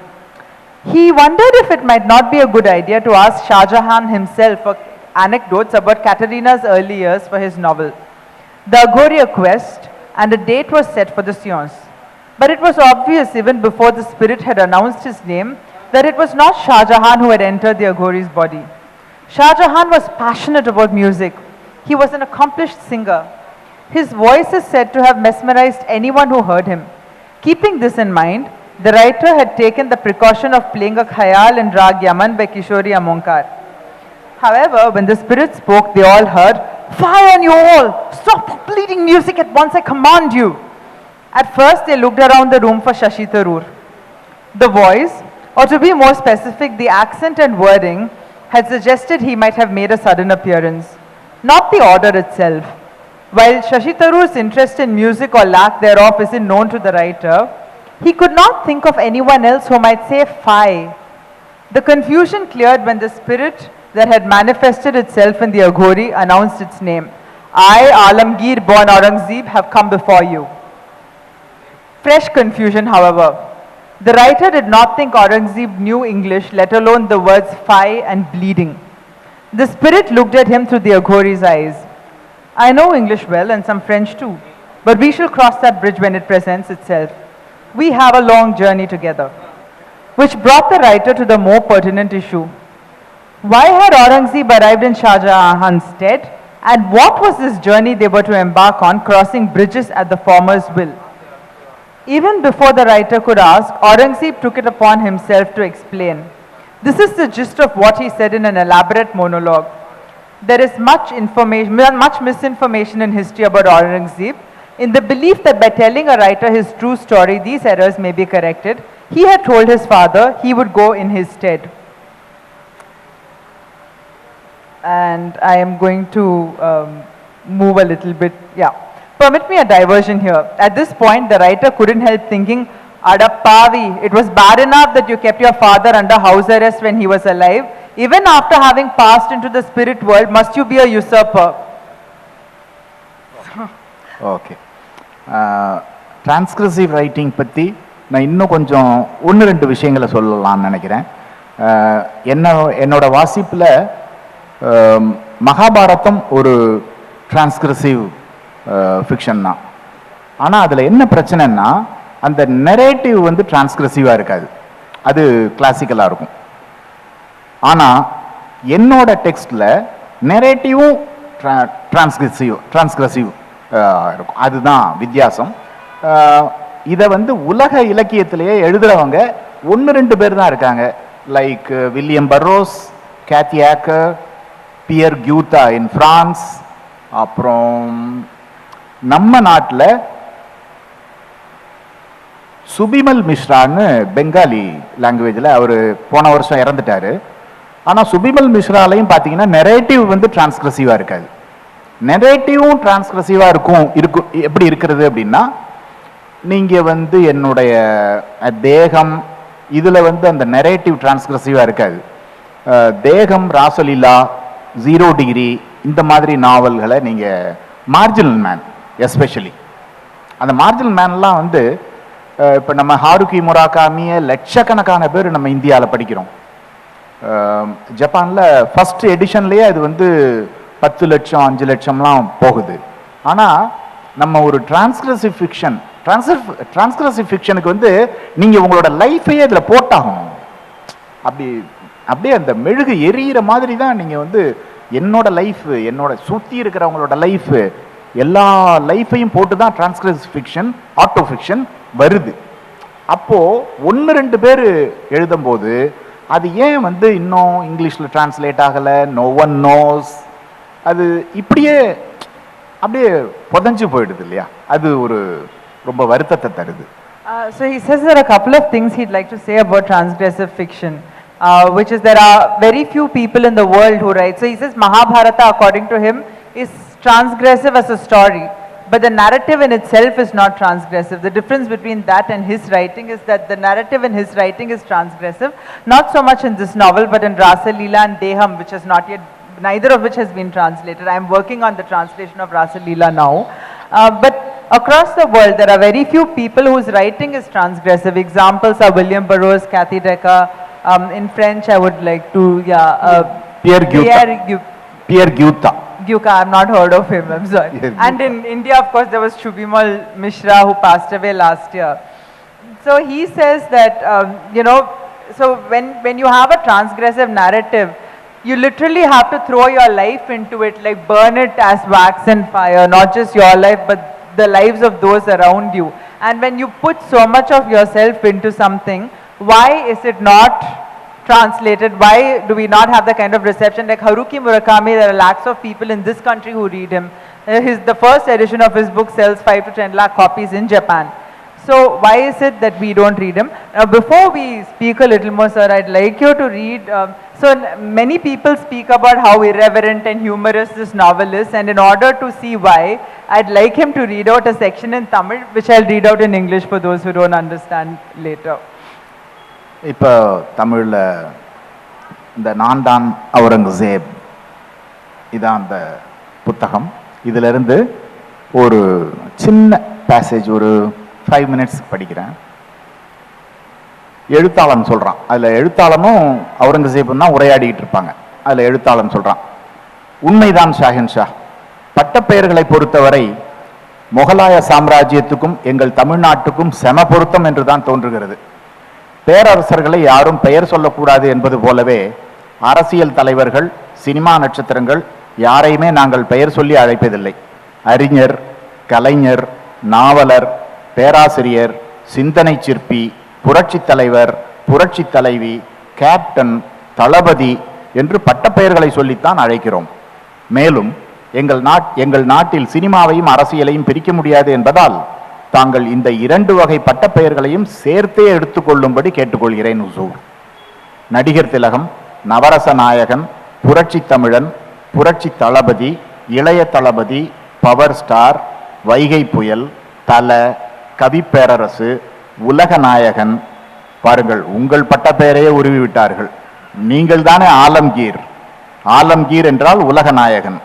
He wondered if it might not be a good idea to ask Shah Jahan himself for anecdotes about Katarina's early years for his novel. The Aghori acquiesced, and a date was set for the seance. But it was obvious even before the spirit had announced his name that it was not Shah Jahan who had entered the Aghori's body. Shah Jahan was passionate about music. He was an accomplished singer. His voice is said to have mesmerized anyone who heard him. Keeping this in mind, the writer had taken the precaution of playing a khayal in Rag Yaman by Kishori Amonkar. However, when the spirit spoke, they all heard, "Fire on you all! Stop bleeding music at once, I command you!" At first, they looked around the room for Shashi Tharoor. The voice, or to be more specific, the accent and wording, had suggested he might have made a sudden appearance, not the order itself. While Shashi Tharoor's interest in music or lack thereof isn't known to the writer, he could not think of anyone else who might say "Fie." The confusion cleared when the spirit that had manifested itself in the Aghori announced its name. "I, Alamgir born Aurangzeb, have come before you." Fresh confusion, however. The writer did not think Aurangzeb knew English, let alone the words "fie" and "bleeding." The spirit looked at him through the Aghori's eyes. "I know English well and some French too, but we shall cross that bridge when it presents itself. We have a long journey together." Which brought the writer to the more pertinent issue. Why had Aurangzeb arrived in Shah Jahan's stead, and what was this journey they were to embark on, crossing bridges at the former's will? Even before the writer could ask, Aurangzeb took it upon himself to explain. This is the gist of what he said in an elaborate monologue. There is much misinformation in history about Aurangzeb, in the belief that by telling a writer his true story, these errors may be corrected. He had told his father he would go in his stead. And I am going to move a little bit, Permit me a diversion here. At this point, the writer couldn't help thinking, "Adappavi, it was bad enough that you kept your father under house arrest when he was alive. Even after having passed into the spirit world, must you be a usurper?" Okay transgressive writing பற்றி நான் இன்னும் கொஞ்சம் ஒன்று ரெண்டு விஷயங்களை சொல்லலாம்னு நினைக்கிறேன். என்னோட வாசிப்பில் மகாபாரதம் ஒரு டிரான்ஸ்கிரசிவ் ஃபிக்ஷன் தான். ஆனால் அதில் என்ன பிரச்சனைன்னா, அந்த நெரேட்டிவ் வந்து டிரான்ஸ்கிரசிவாக இருக்காது, அது கிளாசிக்கலாக இருக்கும். ஆனால் என்னோட டெக்ஸ்டில் நெரேட்டிவும் டிரான்ஸ்கிரசிவ் இருக்கும். அதுதான் வித்தியாசம். இதை வந்து உலக இலக்கியத்திலேயே எழுதுகிறவங்க ஒன்று ரெண்டு பேர் தான் இருக்காங்க. Like William Burroughs, Kathy Acker, Pierre Guyotat in France. அப்புறம் நம்ம நாட்டில் சுபிமல் மிஸ்ரான்னு பெங்காலி லாங்குவேஜில் அவர் போன வருஷம் இறந்துட்டார். ஆனால் சுபிமல் மிஸ்ராலையும் பார்த்தீங்கன்னா நெரேட்டிவ் வந்து டிரான்ஸ்கிரசிவாக இருக்காது. நெரேட்டிவும் டிரான்ஸ்கிரசிவாக இருக்கும். எப்படி இருக்கிறது அப்படின்னா, நீங்கள் வந்து என்னுடைய தேகம் இதில் வந்து அந்த நெரேட்டிவ் டிரான்ஸ்கிரசிவாக இருக்காது. தேகம், ராசலீலா, 0 டிகிரி இந்த மாதிரி நாவல்களை நீங்கள் மார்ஜினல் மேன் எஸ்பெஷலி அந்த மார்ஜினல் மேன்லாம் வந்து இப்போ நம்ம ஹாருகி முராகாமியை லட்சக்கணக்கான பேர் நம்ம இந்தியாவில் படிக்கிறோம். ஜப்பானில் ஃபஸ்ட் எடிஷன்லேயே அது வந்து 10 லட்சம் 5 லட்சம்லாம் போகுது. ஆனால் நம்ம ஒரு டிரான்ஸ்கிரசிவ் ஃபிக்ஷனுக்கு வந்து நீங்கள் உங்களோட லைஃபையே அதில் போட்டாகணும். அப்படியே அந்த மெழுகு எரியிற மாதிரி தான் நீங்கள் வந்து என்னோட லைஃப், என்னோட சுற்றி இருக்கிறவங்களோட லைஃப், எல்லா லைஃபையும் போட்டு தான் டிரான்ஸ்கிரசிவ் ஃபிக்ஷன், ஆட்டோ ஃபிக்ஷன் வருது. அப்போது 1-2 பேர் எழுதும்போது அது ஏன் வந்து இன்னும் இங்கிலீஷில் டிரான்ஸ்லேட் ஆகலை, நோ ஒன் நோஸ், அது அப்படியே புதஞ்சு போயிடுது இல்லையா? அது ஒரு ரொம்ப வருத்தத்தை தருது. So he says there are a couple of things he'd like to say about transgressive fiction, which is there are very few people in the world who write. So he says Mahabharata, according to him, is transgressive as a story, but the narrative in itself is not transgressive. The difference between that and his writing is that the narrative in his writing is transgressive, not so much in this novel, but in Rasaleelai and Thegam, which has not yet, neither of which has been translated. I am working on the translation of Rasaleelai now. But across the world, there are very few people whose writing is transgressive. Examples are William Burroughs, Cathy Decker. In French, I would like to, Pierre Gyutta. I've not heard of him, I'm sorry. And in India, of course, there was Shubhimal Mishra, who passed away last year. So he says that, so when you have a transgressive narrative, you literally have to throw your life into it, like burn it as wax and fire, not just your life, but the lives of those around you. And when you put so much of yourself into something, why is it not translated? Why do we not have the kind of reception? Like Haruki Murakami, there are lakhs of people in this country who read him. The first edition of his book sells 5 to 10 lakh copies in Japan. So why is it that we don't read him? Now before we speak a little more, sir, I'd like you to read, so many people speak about how irreverent and humorous this novel is, and in order to see why, I'd like him to read out a section in Tamil, which I'll read out in English for those who don't understand later. இப்போ தமிழில் இந்த நான் தான் அவுரங்கசீப் இதான் அந்த புத்தகம். இதிலிருந்து ஒரு சின்ன பேசேஜ் ஒரு 5 minutes படிக்கிறேன். எழுத்தாளன் சொல்கிறான், அதில் எழுத்தாளனும் அவுரங்கசீப்பும் தான் உரையாடிக்கிட்டு இருப்பாங்க. அதில் எழுத்தாளன் சொல்கிறான், உண்மைதான் ஷாஹின்ஷா, பட்டப்பெயர்களை பொறுத்தவரை முகலாய சாம்ராஜ்யத்துக்கும் எங்கள் தமிழ்நாட்டுக்கும் செம பொருத்தம் என்று தான் தோன்றுகிறது. பேரரசர்களை யாரும் பெயர் சொல்லக்கூடாது என்பது போலவே அரசியல் தலைவர்கள், சினிமா நட்சத்திரங்கள் யாரையுமே நாங்கள் பெயர் சொல்லி அழைப்பதில்லை. அறிஞர், கலைஞர், நாவலர், பேராசிரியர், சிந்தனை சிற்பி, புரட்சி தலைவர், புரட்சி தலைவி, கேப்டன், தளபதி என்று பட்டப்பெயர்களை சொல்லித்தான் அழைக்கிறோம். மேலும் எங்கள் நாட்டில் சினிமாவையும் அரசியலையும் பிரிக்க முடியாது என்பதால் தாங்கள் இந்த 2 வகை பட்டப்பெயர்களையும் சேர்த்தே எடுத்துக்கொள்ளும்படி கேட்டுக்கொள்கிறேன் உசூர். நடிகர் திலகம், நவரச நாயகன், புரட்சி தமிழன், புரட்சி தளபதி, இளைய தளபதி, பவர் ஸ்டார், வைகை புயல், தல, கவிப்பேரரசு, உலக நாயகன். பாருங்கள், உங்கள் பட்டப்பெயரையே உருவி விட்டார்கள். நீங்கள் தானே ஆலம்கீர். ஆலம்கீர் என்றால் உலக நாயகன்.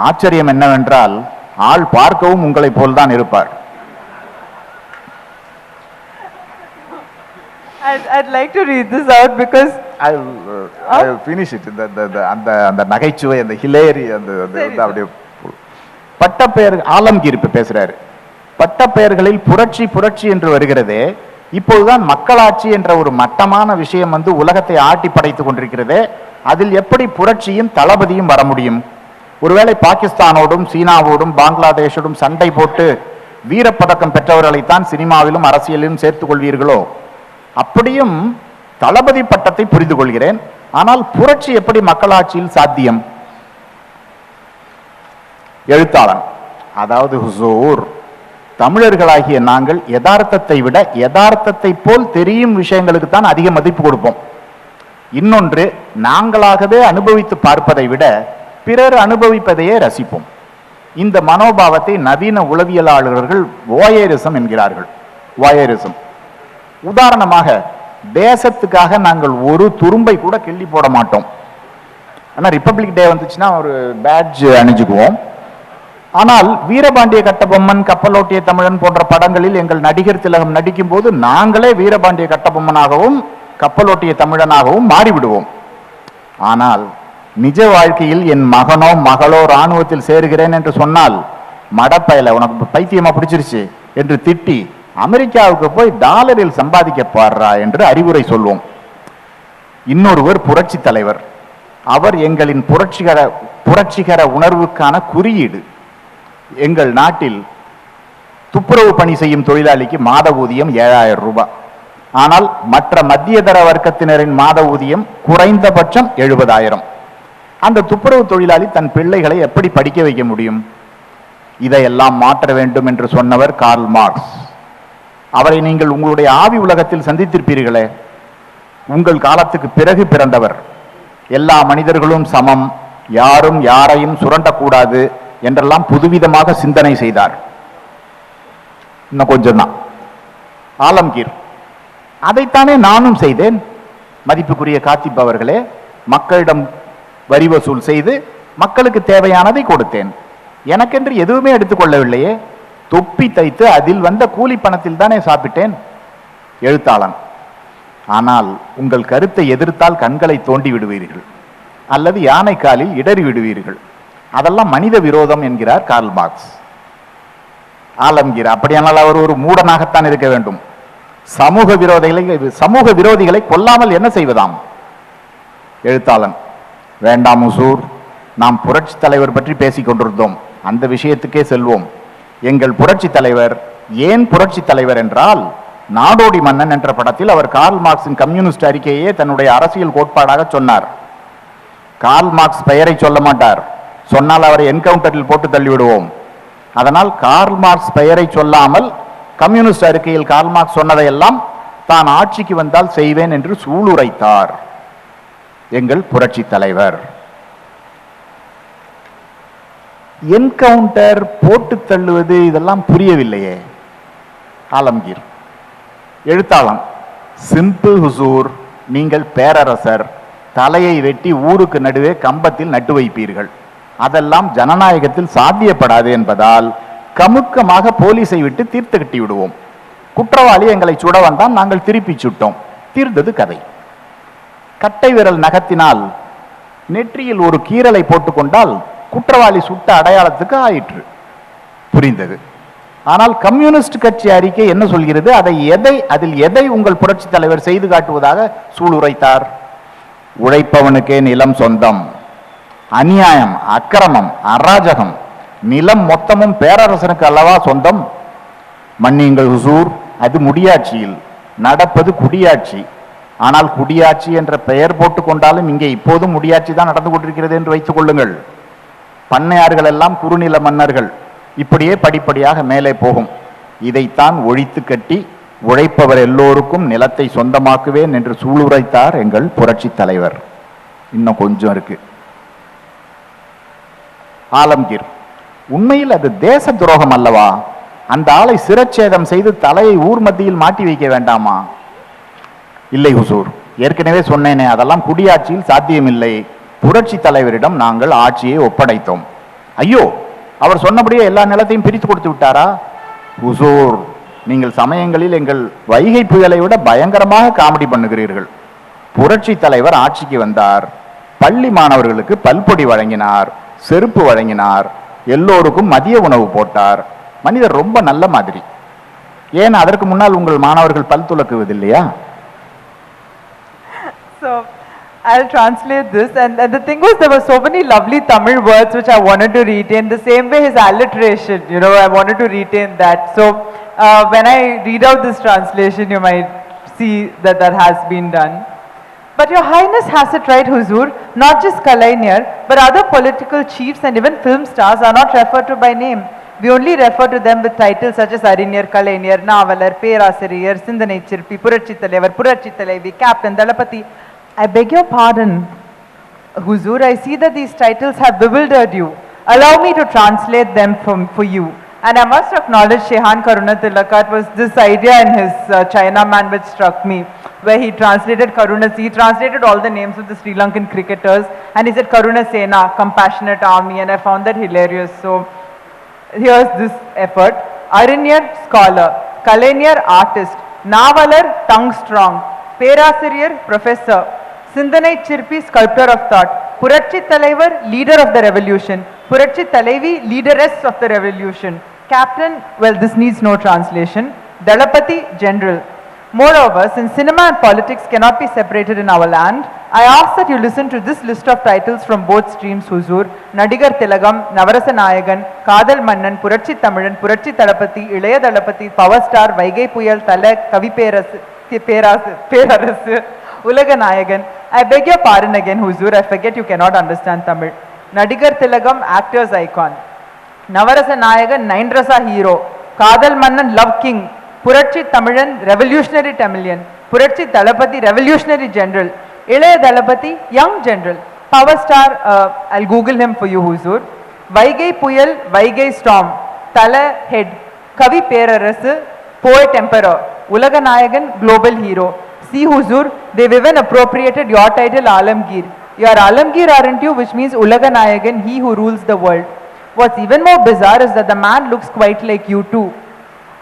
ஆச்சரியம் என்னவென்றால் ஆள் பார்க்கவும் உங்களை போல்தான் இருப்பார். I'd like to read this out because I'll finish it. அந்த நகைச்சுவை, அந்த ஹிலேரி, அந்த அப்படியே பட்டப்பெயர் ஆலம்கீர் இப்ப பேசுறாரு. பட்டப்பெயர்களில் புரட்சி புரட்சி என்று வருகிறதே, இப்போதுதான் மக்களாட்சி என்ற ஒரு மட்டமான விஷயம் வந்து உலகத்தை ஆட்டி படைத்துக் கொண்டிருக்கிறதே, அதில் எப்படி புரட்சியும் தளபதியும் வர முடியும்? ஒருவேளை பாகிஸ்தானோடும் சீனாவோடும் பங்களாதேஷோடும் சண்டை போட்டு வீரப்பதக்கம் பெற்றவர்களைத்தான் சினிமாவிலும் அரசியலிலும் சேர்த்துக் கொள்வீர்களோ? அப்படியும் தளபதி பட்டத்தை புரிந்து கொள்கிறேன், ஆனால் புரட்சி எப்படி மக்களாட்சியில் சாத்தியம்? எழுத்தாளன், அதாவது ஹுசூர், தமிழர்களாகிய நாங்கள் யதார்த்தத்தை விட யதார்த்தத்தை போல் தெரியும் விஷயங்களுக்கு தான் அதிக மதிப்பு கொடுப்போம். இன்னொன்று, நாங்களாகவே அனுபவித்து பார்ப்பதை விட பிறர் அனுபவிப்பதையே ரசிப்போம். இந்த மனோபாவத்தை நவீன உளவியலாளர்கள் வாயரிசம் என்கிறார்கள். வாயரிசம். உதாரணமாக, தேசத்துக்காக நாங்கள் ஒரு துரும்பை கூட கிள்ளி போட மாட்டோம். ஆனால் ரிப்பப்ளிக் டே வந்துச்சுன்னா ஒரு பேட்ஜ் அணிஞ்சுக்குவோம். ஆனால் வீரபாண்டிய கட்டபொம்மன், கப்பலோட்டிய தமிழன் போன்ற படங்களில் எங்கள் நடிகர் திலகம் நடிக்கும் போது நாங்களே வீரபாண்டிய கட்டபொம்மனாகவும் கப்பலோட்டிய தமிழனாகவும் மாறிவிடுவோம். ஆனால் நிஜ வாழ்க்கையில் என் மகனோ மகளோ இராணுவத்தில் சேருகிறேன் என்று சொன்னால், மடப்பயல உனக்கு பைத்தியமா பிடிச்சிருச்சு என்று திட்டி அமெரிக்காவுக்கு போய் டாலரில் சம்பாதிக்க பாடுறா என்று அறிவுரை சொல்வோம். இன்னொருவர் புரட்சி தலைவர். அவர் எங்களின் புரட்சிகர உணர்வுக்கான குறியீடு. எங்கள் நாட்டில் துப்புரவு பணி செய்யும் தொழிலாளிக்கு மாத ஊதியம் 7000 ரூபாய். ஆனால் மற்ற மத்தியதர வர்க்கத்தினரின் மாத ஊதியம் குறைந்தபட்சம் 70,000. அந்த துப்புரவு தொழிலாளி தன் பிள்ளைகளை எப்படி படிக்க வைக்க முடியும்? இதையெல்லாம் மாற்ற வேண்டும் என்று சொன்னவர் கார்ல் மார்க்ஸ். அவரை நீங்கள் உங்களுடைய ஆவி உலகத்தில் சந்தித்திருப்பீர்களே. உங்கள் காலத்துக்கு பிறகு பிறந்தவர். எல்லா மனிதர்களும் சமம், யாரும் யாரையும் சுரண்டக்கூடாது என்றெல்லாம் புதுவிதமாக சிந்தனை செய்தார். இன்னும் கொஞ்சம் தான். ஆலம்கீர், அதைத்தானே நானும் செய்தேன். மதிப்புக்குரிய காத்திப் அவர்களே, மக்களிடம் வரி வசூல் செய்து மக்களுக்கு தேவையானதை கொடுத்தேன். எனக்கென்று எதுவுமே எடுத்துக்கொள்ளவில்லையே. தொப்பி தைத்து அதில் வந்த கூலி பணத்தில் தானே சாப்பிட்டேன். எழுத்தாளன், ஆனால் உங்கள் கருத்தை எதிர்த்தால் கண்களை தோண்டி விடுவீர்கள் அல்லது யானை காலில் இடறி விடுவீர்கள். அதெல்லாம் மனித விரோதம் என்கிறார் கார்ல் மார்க்ஸ். ஆலம்கீர், அப்படியானால் அவர் ஒரு மூடனாகத்தான் இருக்க வேண்டும். சமூக விரோதிகளை கொல்லாமல் என்ன செய்வதாம்? எழுத்தாளன், வேண்டாம் ஹுசூர், நாம் புரட்சி தலைவர் பற்றி பேசிக் கொண்டிருந்தோம், அந்த விஷயத்துக்கே செல்வோம். எங்கள் புரட்சி தலைவர் ஏன் புரட்சி தலைவர் என்றால், நாடோடி மன்னன் என்ற படத்தில் அவர் கார்ல் மார்க்சின் கம்யூனிஸ்ட் அறிக்கையே தன்னுடைய அரசியல் கோட்பாடாக சொன்னார். கார்ல் மார்க்ஸ் பெயரை சொல்ல மாட்டார், சொன்னால் அவரை என்கவுண்டரில் போட்டு தள்ளிவிடுவோம். அதனால் கார்ல் மார்க்ஸ் பெயரை சொல்லாமல் கம்யூனிஸ்ட் அறிக்கையில் கார்ல் மார்க்ஸ் சொன்னதையெல்லாம் தான் ஆட்சிக்கு வந்தால் செய்வேன் என்று சூளுரைத்தார் எங்கள் புரட்சி தலைவர். என்கவுண்டர், போட்டு தள்ளுவது, இதெல்லாம் புரியவில்லையே. ஆலம்கீர் எழுத்தாளம், சிம்பிள் ஹுசூர், நீங்கள் பேரரசர், தலையை வெட்டி ஊருக்கு நடுவே கம்பத்தில் நட்டு வைப்பீர்கள், அதெல்லாம் ஜனநாயகத்தில் சாத்தியப்படாது என்பதால் கமுக்கமாக போலீஸை விட்டு தீர்த்து கட்டி விடுவோம். குற்றவாளி எங்களை சுட வந்தான், நாங்கள் திருப்பி சுட்டோம், தீர்ந்தது கதை. கட்டை விரல் நகத்தினால் நெற்றியில் ஒரு கீறலை போட்டுக்கொண்டால் குற்றவாளி சுட்ட அடையாளத்துக்கு ஆயிற்று, புரிந்தது. ஆனால் கம்யூனிஸ்ட் கட்சி அறிக்கை என்ன சொல்கிறது? அதில் எதை உங்கள் புரட்சி தலைவர் செய்து காட்டுவதாக சூளுரைத்தார்? உழைப்பவனுக்கே நிலம் சொந்தம், அநியாயம், அக்கிரமம், அராஜகம், நிலம் மொத்தமும் பேரரசனுக்கு அல்லவா சொந்தம்? மன்னியுங்கள் ஹுசூர், அது முடியாட்சியில் நடப்பது குடியாட்சி. ஆனால் குடியாட்சி என்ற பெயர் போட்டுக் கொண்டாலும் இங்கே இப்போதும் முடியாட்சி தான் நடந்து கொண்டிருக்கிறது என்று வைத்துக் கொள்ளுங்கள். பண்ணையார்கள் எல்லாம் குறுநில மன்னர்கள், இப்படியே படிப்படியாக மேலே போகும். இதைத்தான் ஒழித்து கட்டி உழைப்பவர் எல்லோருக்கும் நிலத்தை சொந்தமாக்குவேன் என்று சூளுரைத்தார் எங்கள் புரட்சி தலைவர். இன்னும் கொஞ்சம் இருக்கு. ஆலம்கீர், உண்மையில் அது தேச துரோகம் அல்லவா? அந்த ஆளை சிரச்சேதம் செய்து தலையை ஊர் மத்தியில் மாட்டி வைக்க வேண்டாமா? இல்லை ஹுசூர், ஏற்கனவே சொன்னேனே, அதெல்லாம் குடியாட்சியில் சாத்தியமில்லை. புரட்சி தலைவரிடம் நாங்கள் ஆட்சியை ஒப்படைத்தோம். ஐயோ, அவர் சொன்னபடியே எல்லா நிலத்தையும் பிரித்து கொடுத்து விட்டாரா? ஹுசூர், நீங்கள் சமயங்களில் எங்கள் வைகை புயலை விட பயங்கரமாக காமெடி பண்ணுகிறீர்கள். புரட்சி தலைவர் ஆட்சிக்கு வந்தார், பள்ளி மாணவர்களுக்கு பல்பொடி வழங்கினார், செருப்பு வழங்கினார், எல்லோருக்கும் மதிய உணவு போட்டார். மனிதர் ரொம்ப நல்ல மாதிரி. ஏன் அதற்கு முன்னால் உங்கள் மாணவர்கள் பல் துலக்குவதில்லையா? So I'll translate this, and the thing was, there were so many lovely Tamil words which I wanted to retain. The same way his alliteration, I wanted to retain that. So when I read out this translation, you might see that has been done. But your highness has it right, Huzur. Not just Kalaignar, but other political chiefs and even film stars are not referred to by name. We only refer to them with titles such as Arinyar, Kalaignar, Navalar, Perasiriyar, Sindhanai Chirpi, Purachi Thalaivar, Purachi Thalaivi, Captain, Dalapati. I beg your pardon, Huzur, I see that these titles have bewildered you. Allow me to translate them for you. And I must acknowledge Shehan Karunatilaka. It was this idea in his Chinaman which struck me, where he translated Karunasi, he translated all the names of the Sri Lankan cricketers, and he said Karuna Sena, compassionate army, and I found that hilarious. So here's this effort. Arinyar, scholar. Kalaignar, artist. Navalar, tongue strong. Perasiriyar, professor. Sindhanai Chirpi, sculptor of thought. Purachi Thalaivar, leader of the revolution. Purachi Thalaivi, leaderess of the revolution. Captain, well, this needs no translation. Dalapati, general. Moreover, since cinema and politics cannot be separated in our land, I ask that you listen to this list of titles from both streams, Huzur. Nadigar Thegam, Navarasa Nayagan, Kadal Mannan, Purachi Tamilan, Purachi Talapati, Ilaya Dalapati, Power Star, Vaigai Puyal, Thalak, Kavi Perarasu, Ulaga Nayagan. I beg your pardon again, Huzur, I forget you cannot understand Tamil. Nadigar Thilagam, actor's icon. Navarasa Nayagan, Naindrasa hero. Kadal Mannan, love king. Purachi Tamilan, revolutionary Tamilian. Purachi Dalapati, revolutionary general. Ilaya Dalapati, young general. Power star, I'll Google him for you, Huzur. Vaigai Puyal, Vaigai storm. Tala head. Kavi Perarasu, poet emperor. Ulaga Nayagan, global hero. See, Huzur, they've even appropriated your title Alamgir. You are Alamgir, aren't you? Which means Ulaga Nayagan, he who rules the world. What's even more bizarre is that the man looks quite like you too.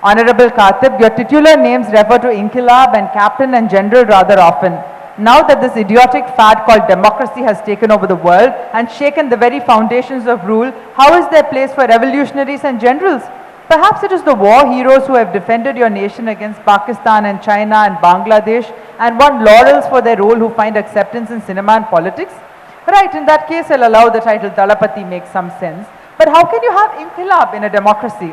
Honorable Katib, your titular names refer to Inkilab and Captain and General rather often. Now that this idiotic fad called democracy has taken over the world and shaken the very foundations of rule, how is there place for revolutionaries and generals? Perhaps it is the war heroes who have defended your nation against Pakistan and China and Bangladesh and won laurels for their role who find acceptance in cinema and politics. Right, in that case, I'll allow the title Dalapati makes some sense. But how can you have inqilab in a democracy?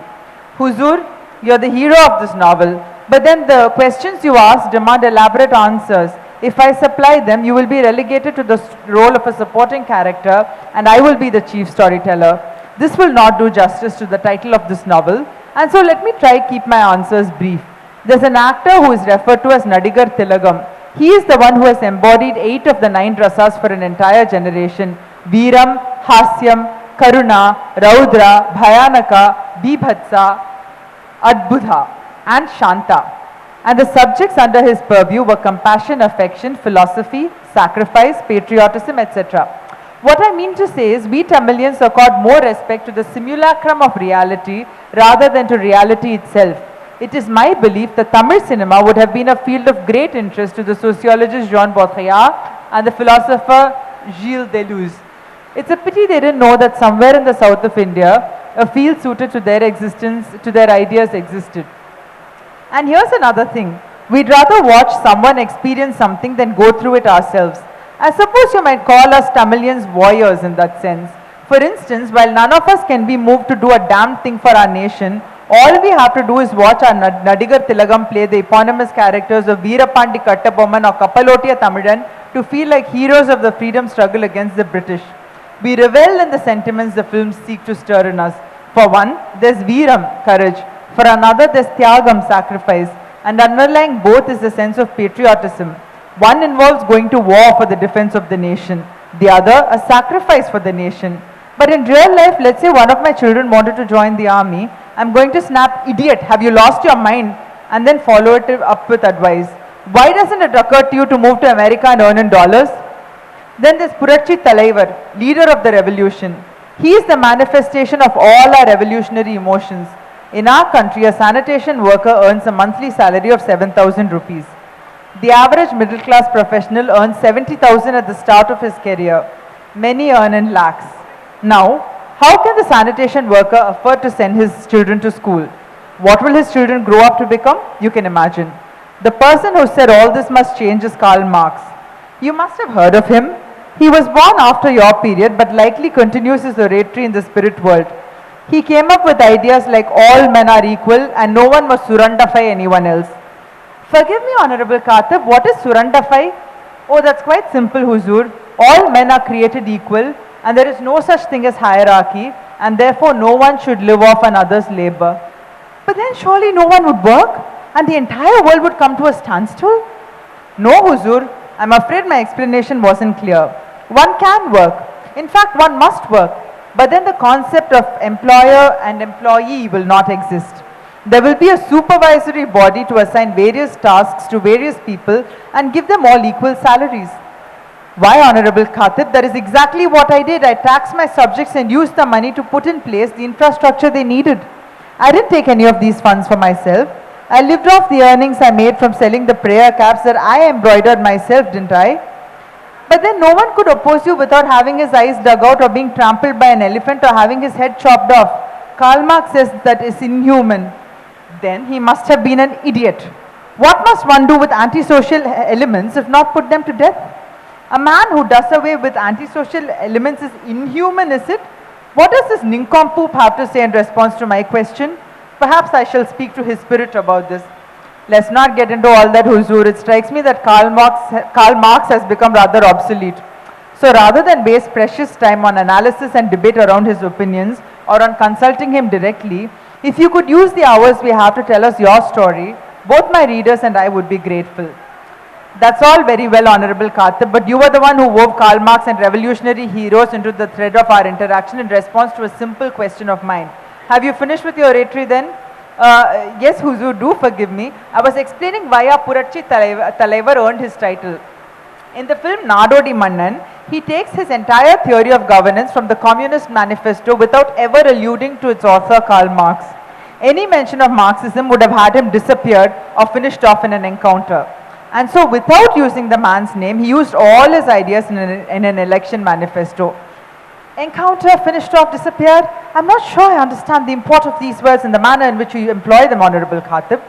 Huzur, you're the hero of this novel, but then the questions you ask demand elaborate answers. If I supply them, you will be relegated to the role of a supporting character, and I will be the chief storyteller. This will not do justice to the title of this novel, and so let me try keep my answers brief. There's an actor who is referred to as Nadigar Thegam. He is the one who has embodied 8 of the 9 rasas for an entire generation: Veeram, Hasyam, Karuna, Raudra, Bhayanaka, Bibhatsa, Adbudha, and Shanta. And the subjects under his purview were compassion, affection, philosophy, sacrifice, patriotism, etc. What I mean to say is, we Tamilians accord more respect to the simulacrum of reality rather than to reality itself. It is my belief that Tamil cinema would have been a field of great interest to the sociologist Jean Baudrillard and the philosopher Gilles Deleuze. It's a pity they didn't know that somewhere in the south of India, a field suited to their existence, to their ideas existed. And here's another thing. We'd rather watch someone experience something than go through it ourselves. I suppose you might call us Tamilians voyeurs in that sense. For instance, while none of us can be moved to do a damn thing for our nation, all we have to do is watch our Nadigar Tilagam play the eponymous characters of Veerapandi Kattabomman or Kappalotiya Tamilan to feel like heroes of the freedom struggle against the British. We revel in the sentiments the films seek to stir in us. For one, there's Veeram, courage. For another, there's Tyagam, sacrifice. And underlying both is the sense of patriotism. One involves going to war for the defense of the nation. The other, a sacrifice for the nation. But in real life, let's say one of my children wanted to join the army. I'm going to snap, idiot, have you lost your mind? And then follow it up with advice. Why doesn't it occur to you to move to America and earn in dollars? Then there's Puratchi Talaivar, leader of the revolution. He is the manifestation of all our revolutionary emotions. In our country, a sanitation worker earns a monthly salary of 7,000 rupees. The average middle class professional earns 70,000 at the start of his career. Many earn in lakhs. Now, how can the sanitation worker afford to send his children to school? What will his children grow up to become? You can imagine. The person who said all this must change is Karl Marx. You must have heard of him. He was born after your period, but likely continues his oratory in the spirit world. He came up with ideas like all men are equal and no one must surrendify anyone else. Forgive me, Honorable Katib, what is surrendify? Oh, that's quite simple, Huzur. All men are created equal and there is no such thing as hierarchy, and therefore no one should live off another's labor. But then surely no one would work and the entire world would come to a standstill? No, Huzur, I'm afraid my explanation wasn't clear. One can work. In fact, one must work. But then the concept of employer and employee will not exist. There will be a supervisory body to assign various tasks to various people and give them all equal salaries. Why, Honorable Khatib? That is exactly what I did. I taxed my subjects and used the money to put in place the infrastructure they needed. I didn't take any of these funds for myself. I lived off the earnings I made from selling the prayer caps that I embroidered myself, didn't I? But then no one could oppose you without having his eyes dug out or being trampled by an elephant or having his head chopped off. Karl Marx says that is inhuman. Then he must have been an idiot. What must one do with antisocial elements if not put them to death? A man who does away with antisocial elements is inhuman, is it? What does this nincompoop have to say in response to my question? Perhaps I shall speak to his spirit about this. Let's not get into all that, Huzur. It strikes me that Karl Marx has become rather obsolete. So rather than waste precious time on analysis and debate around his opinions or on consulting him directly, if you could use the hours we have to tell us your story, both my readers and I would be grateful. That's all very well, Honorable Khatib, but you were the one who wove Karl Marx and revolutionary heroes into the thread of our interaction in response to a simple question of mine. Have you finished with your oratory then? Yes, Huzur, do forgive me. I was explaining why our Puratchi Talaivar earned his title. In the film Nadodi Mannan, he takes his entire theory of governance from the Communist Manifesto without ever alluding to its author Karl Marx. Any mention of Marxism would have had him disappeared or finished off in an encounter. And so without using the man's name, he used all his ideas in an election manifesto. Encounter, finished off, disappeared. I'm not sure I understand the import of these words and the manner in which you employ them, Honorable Khatib.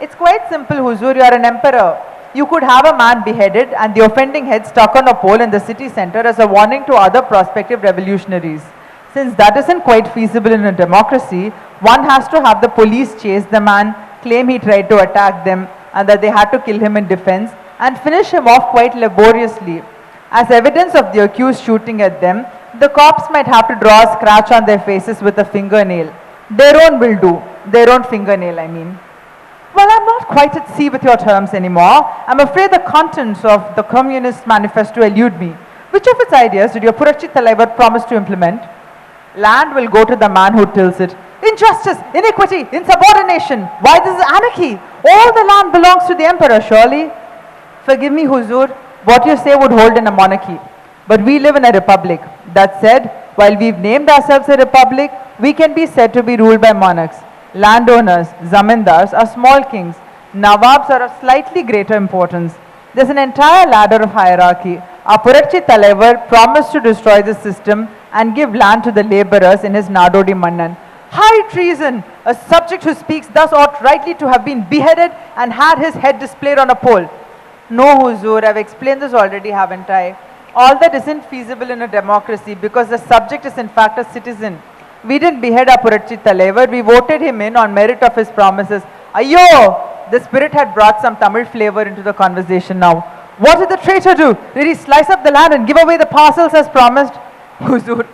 It's quite simple, Huzur. You are an emperor. you could have a man beheaded and the offending head stuck on a pole in the city center as a warning to other prospective revolutionaries. Since that isn't quite feasible in a democracy, one has to have the police chase the man, claim he tried to attack them and that they had to kill him in defense, and finish him off quite laboriously. As evidence of the accused shooting at them, the cops might have to draw a scratch on their faces with a fingernail. Their own will do. Their own fingernail, I mean. Well, I'm not quite at sea with your terms anymore. I'm afraid the contents of the Communist Manifesto elude me. Which of its ideas did your Purachi Talaivar promise to implement? Land will go to the man who tills it. Injustice, iniquity, insubordination. Why this is anarchy? All the land belongs to the emperor, surely. Forgive me, Huzur, what you say would hold in a monarchy. But we live in a republic. That said, while we've named ourselves a republic, we can be said to be ruled by monarchs. Landowners, zamindars are small kings. Nawabs are of slightly greater importance. There's an entire ladder of hierarchy. Our Purachi Talaivar promised to destroy this system and give land to the laborers in his Nadodi Mannan. High treason! A subject who speaks thus ought rightly to have been beheaded and had his head displayed on a pole. No, Huzur, I've explained this already, haven't I? All that isn't feasible in a democracy because the subject is in fact a citizen. We didn't behead our Purachi Talaivar, we voted him in on merit of his promises. Ayyo! The spirit had brought some Tamil flavor into the conversation now. What did the traitor do? Did he slice up the land and give away the parcels as promised? Huzur,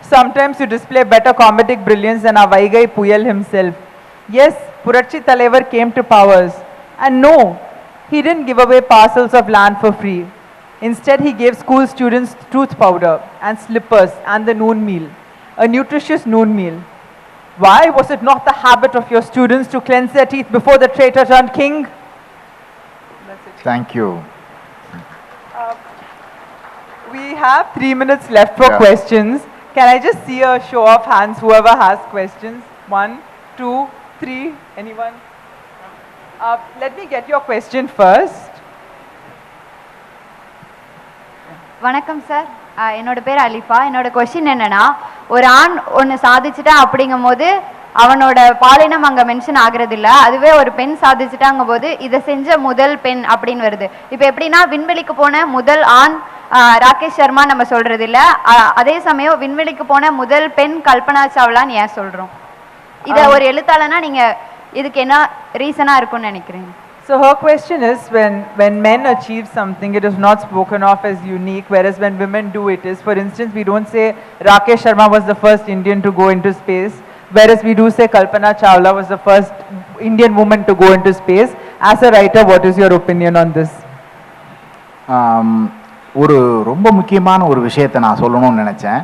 sometimes you display better comedic brilliance than our Vaigai Puyal himself. Yes, Purachi Talaivar came to powers. And no, he didn't give away parcels of land for free. Instead, he gave school students tooth powder and slippers and the noon meal, a nutritious noon meal. Why was it not the habit of your students to cleanse their teeth before the traitor turned king? That's it. Thank you. We have 3 minutes left for questions. Can I just see a show of hands, whoever has questions? 1, 2, 3, anyone? Let me get your question first. வணக்கம் sir, என்னோட பேர் அலிஃபா. என்னோட question என்னன்னா, ஒரு ஆண் ஒன்று சாதிச்சுட்டா அப்படிங்கும்போது அவனோட பாலினம் அங்கே மென்ஷன் ஆகிறது இல்லை. அதுவே ஒரு பெண் சாதிச்சுட்டாங்கும் போது இதை செஞ்ச முதல் பெண் அப்படின்னு வருது. இப்போ எப்படின்னா, விண்வெளிக்கு போன முதல் ஆண் ராகேஷ் சர்மா நம்ம சொல்றது இல்லை, அதே சமயம் விண்வெளிக்கு போன முதல் பெண் கல்பனா சாவ்லான்னு ஏன் சொல்கிறோம்? இதை ஒரு எழுத்தாளனா நீங்கள் இதுக்கு என்ன ரீசனாக இருக்கும்னு நினைக்கிறீங்க? So her question is, when men achieve something, it is not spoken of as unique, whereas when women do, it is. For instance, we don't say Rakesh Sharma was the first Indian to go into space, whereas we do say Kalpana Chawla was the first Indian woman to go into space. As a writer, what is your opinion on this? ஒரு ரொம்ப முக்கியமான ஒரு விஷயத்தை நான் சொல்லணும்னு நினச்சேன்.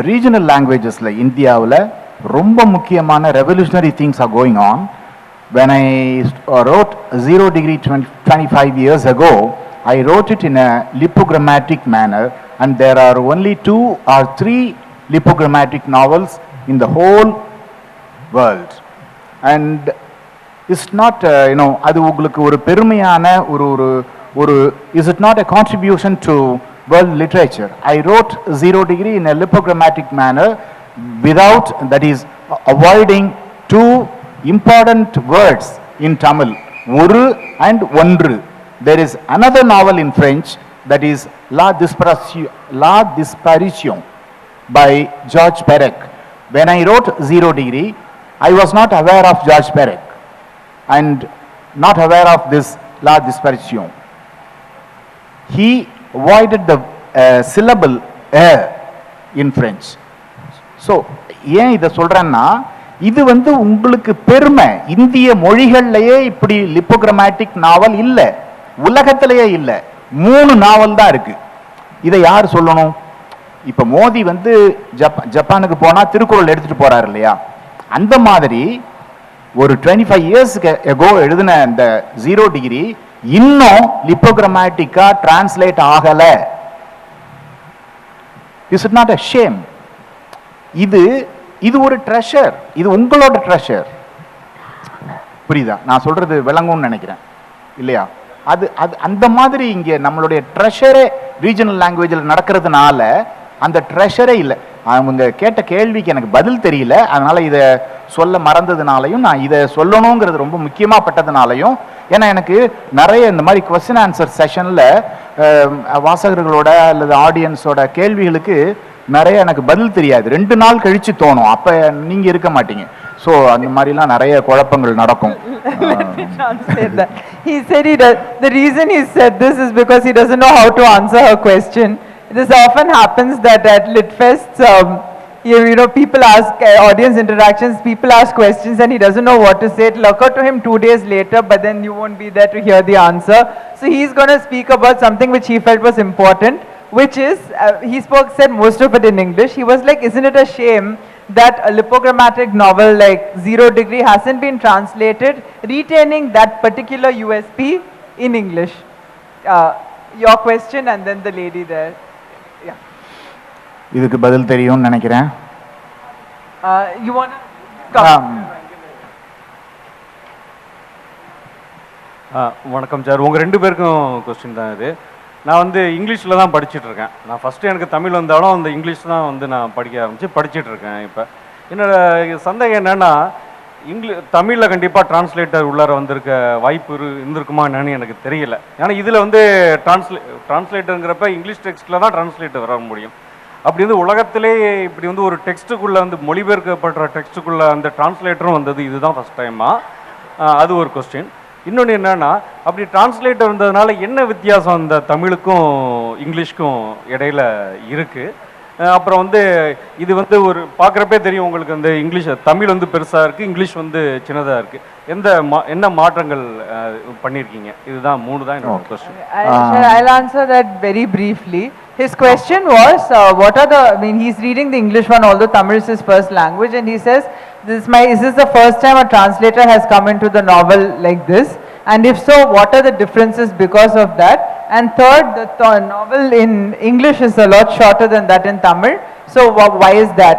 Regional லாங்குவேஜஸில் இந்தியாவில் ரொம்ப முக்கியமான revolutionary things are going on. When I wrote Zero Degree 25 years ago, I wrote it in a lipogrammatic manner, and there are only 2 or 3 lipogrammatic novels in the whole world. And it's not, அது உங்களுக்கு ஒரு பெருமையான ஒரு is it not a contribution to world literature? I wrote Zero Degree in a lipogrammatic manner without, that is, avoiding 2 important words in Tamil, oru and ondru. There is another novel in French, that is La Disparition by Georges Perec. When I wrote Zero Degree, I was not aware of Georges Perec and not aware of this La Disparition. He avoided the syllable in French. So ஏன் இதை சொல்கிறேன்னா, இது உங்களுக்கு பெருமை. இந்திய மொழிகள்லையே இப்படி லிப்போகிராமேட்டிக் நாவல் இல்லை, உலகத்திலேயே இல்லை. 3 நாவல் தான் இருக்கு. இதை யார் சொல்லணும்? இப்போ மோடி ஜப்பானுக்கு போனால் திருக்குறள் எடுத்துகிட்டு போகிறார் இல்லையா, அந்த மாதிரி ஒரு 25 இயர்ஸ்க்கு எகோ எழுதின இந்த Zero Degree இன்னும் லிப்போகிராமேட்டிக்காக டிரான்ஸ்லேட் ஆகலை. Is it not a shame? இது ஒரு ட்ரெஷர், இது உங்களோட ட்ரெஷர். புரியுதா நான் சொல்றது? விளங்கும்னு நினைக்கிறேன் இல்லையா? அது அந்த மாதிரி இங்கே நம்மளுடைய ட்ரெஷரே ரீஜனல் லாங்குவேஜில் நடக்கிறதுனால அந்த ட்ரெஷரே இல்லை. அவங்க கேட்ட கேள்விக்கு எனக்கு பதில் தெரியல, அதனால இதை சொல்ல மறந்ததுனாலையும் நான் இதை சொல்லணுங்கிறது ரொம்ப முக்கியமாக பட்டதுனாலையும், ஏன்னா எனக்கு நிறைய இந்த மாதிரி கொஸ்டின் ஆன்சர் செஷனில் வாசகர்களோட அல்லது ஆடியன்ஸோட கேள்விகளுக்கு நிறைய எனக்கு பதில் தெரியாது, 2 நாள் கழிச்சு தோணும், அப்போ நீங்கள் இருக்க மாட்டீங்க. ஸோ அந்த மாதிரிலாம் நிறைய குழப்பங்கள் நடக்கும். Let me translate that. He said the reason he said this is because he doesn't know how to answer her question. This often happens that at LitFests, you know, people ask, audience interactions, people ask questions and he doesn't know what to say. It'll occur to him 2 days later, but then you won't be there to hear the answer. So he's going to speak about something which he felt was important, which is, said most of it in English. He was like, isn't it a shame that a lipogrammatic novel like Zero Degree hasn't been translated, retaining that particular USP in English? Your question and then the lady there. Yeah. இதுக்கு பதில் தெரியும்னு நினைக்கிறேன். You want to come? வணக்கம் sir, உங்கள் 2 பேருக்கும் question தான் இது. நான் வந்து இங்கிலீஷில் தான் படிச்சுட்டு இருக்கேன். நான் ஃபஸ்ட்டு எனக்கு தமிழ் வந்தாலும் அந்த இங்கிலீஷ் தான் வந்து நான் படிச்சுட்டு இருக்கேன். இப்போ என்னோட சந்தேகம் என்னென்னா, தமிழில் கண்டிப்பாக டிரான்ஸ்லேட்டர் உள்ளார வந்திருக்க வாய்ப்பு இருந்திருக்குமா என்னன்னு எனக்கு தெரியல. ஏன்னா இதில் வந்து டிரான்ஸ்லேட்டருங்கிறப்ப இங்கிலீஷ் டெக்ஸ்ட்டில் தான் டிரான்ஸ்லேட்டர் வர முடியும். அப்படி வந்து உலகத்திலே இப்படி வந்து ஒரு டெக்ஸ்ட்டுக்குள்ளே வந்து மொழிபெயர்க்கப்படுற டெக்ஸ்ட்டுக்குள்ளே அந்த டிரான்ஸ்லேட்டரும் வந்தது இதுதான் ஃபஸ்ட் டைமா? அது ஒரு கொஸ்டின். இன்னொன்று என்னென்னா, அப்படி டிரான்ஸ்லேட்டர் வந்ததுனால என்ன வித்தியாசம் அந்த தமிழுக்கும் இங்கிலீஷ்க்கும் இடையில இருக்குது? அப்புறம் வந்து இது வந்து ஒரு பார்க்குறப்பே தெரியும் உங்களுக்கு, அந்த இங்கிலீஷ் தமிழ் வந்து பெருசாக இருக்குது, இங்கிலீஷ் வந்து சின்னதாக இருக்குது. என்ன மாற்றங்கள் பண்ணியிருக்கீங்க? இதுதான் 3 தான் என்னோட question. I'll answer that very briefly. His question was, what are the, I mean, he's reading the English one, although Tamil is his first language, and he says, is this the first time a translator has come into the novel like this? And if so, what are the differences because of that? And third, the novel in English is a lot shorter than that in Tamil. So why is that?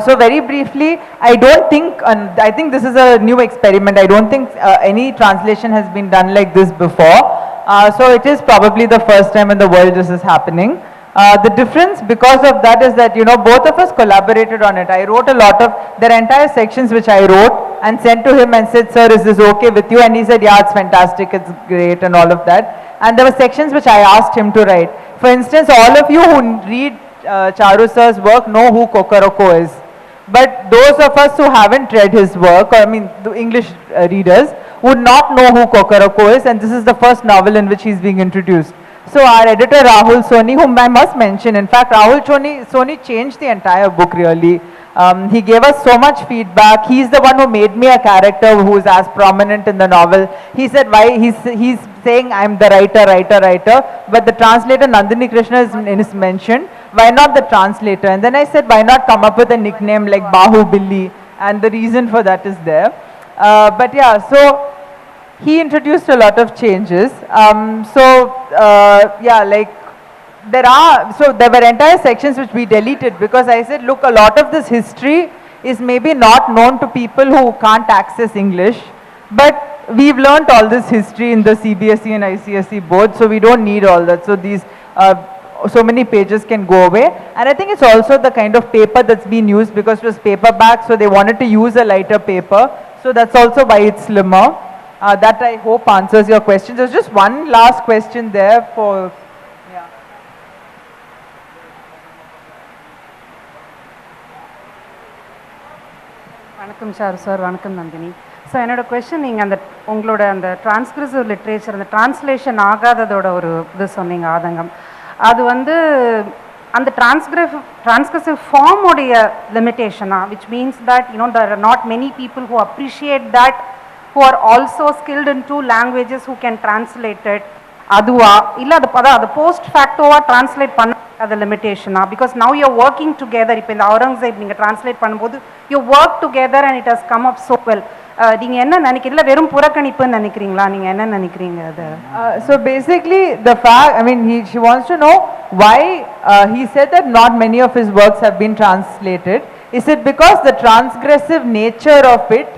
So very briefly, I don't think, I think this is a new experiment. I don't think any translation has been done like this before. So it is probably the first time in the world this is happening. The difference because of that is that, you know, both of us collaborated on it. I wrote a lot of, there are entire sections which I wrote and sent to him and said, sir, is this okay with you? And he said, yeah, it's fantastic, it's great and all of that. And there were sections which I asked him to write. For instance, all of you who read Charu sir's work know who Kokoroko is. But those of us who haven't read his work, or I mean the English readers, would not know who Kokoroko is, and this is the first novel in which he's being introduced. So our editor Rahul Soni, whom I must mention, in fact Rahul Soni changed the entire book really. He gave us so much feedback. He's the one who made me a character who is as prominent in the novel. He said why he's saying I'm the writer, but the translator Nandini Krishnan is mentioned. Why not the translator? And then I said, why not come up with a nickname like Bahubali? And the reason for that is there. But yeah, so he introduced a lot of changes. Yeah, like there were entire sections which we deleted because I said, look, a lot of this history is maybe not known to people who can't access English, but we've learnt all this history in the CBSE and ICSE board, so we don't need all that. So these so many pages can go away. And I think it's also the kind of paper that's been used because it was paperback, so they wanted to use a lighter paper. So that's also why it's slimmer. That I hope answers your question. There's just one last question there for, yeah. Vanakkam Charu sir, vanakkam Nandini. So என்னோட question, நீங்கள் அந்த உங்களோட அந்த டிரான்ஸ்கிரிசிவ் literature அந்த translation ஆகாததோட ஒரு இது சொன்னீங்க ஆதங்கம். அது வந்து அந்த transgressive form உடைய லிமிட்டேஷனா, which means that you know there are not many people who appreciate that, who are also skilled in 2 languages who can translate it. அதுவா இல்லை அது போஸ்ட் ஃபேக்டோவா டிரான்ஸ்லேட் பண்ண அது லிமிட்டேஷனா? Because now you are working together. இப்போ இந்த அவுரங்கசீப் நீங்கள் translate பண்ணும்போது you work together and it has come up so well. நீங்கள் என்ன நினைக்கிறீங்க? வெறும் புறக்கணிப்புன்னு நினைக்கிறீங்களா? நீங்கள் என்ன நினைக்கிறீங்க அது? So basically the fact, I mean she wants to know why he said that not many of his works have been translated. Is it because the transgressive nature of it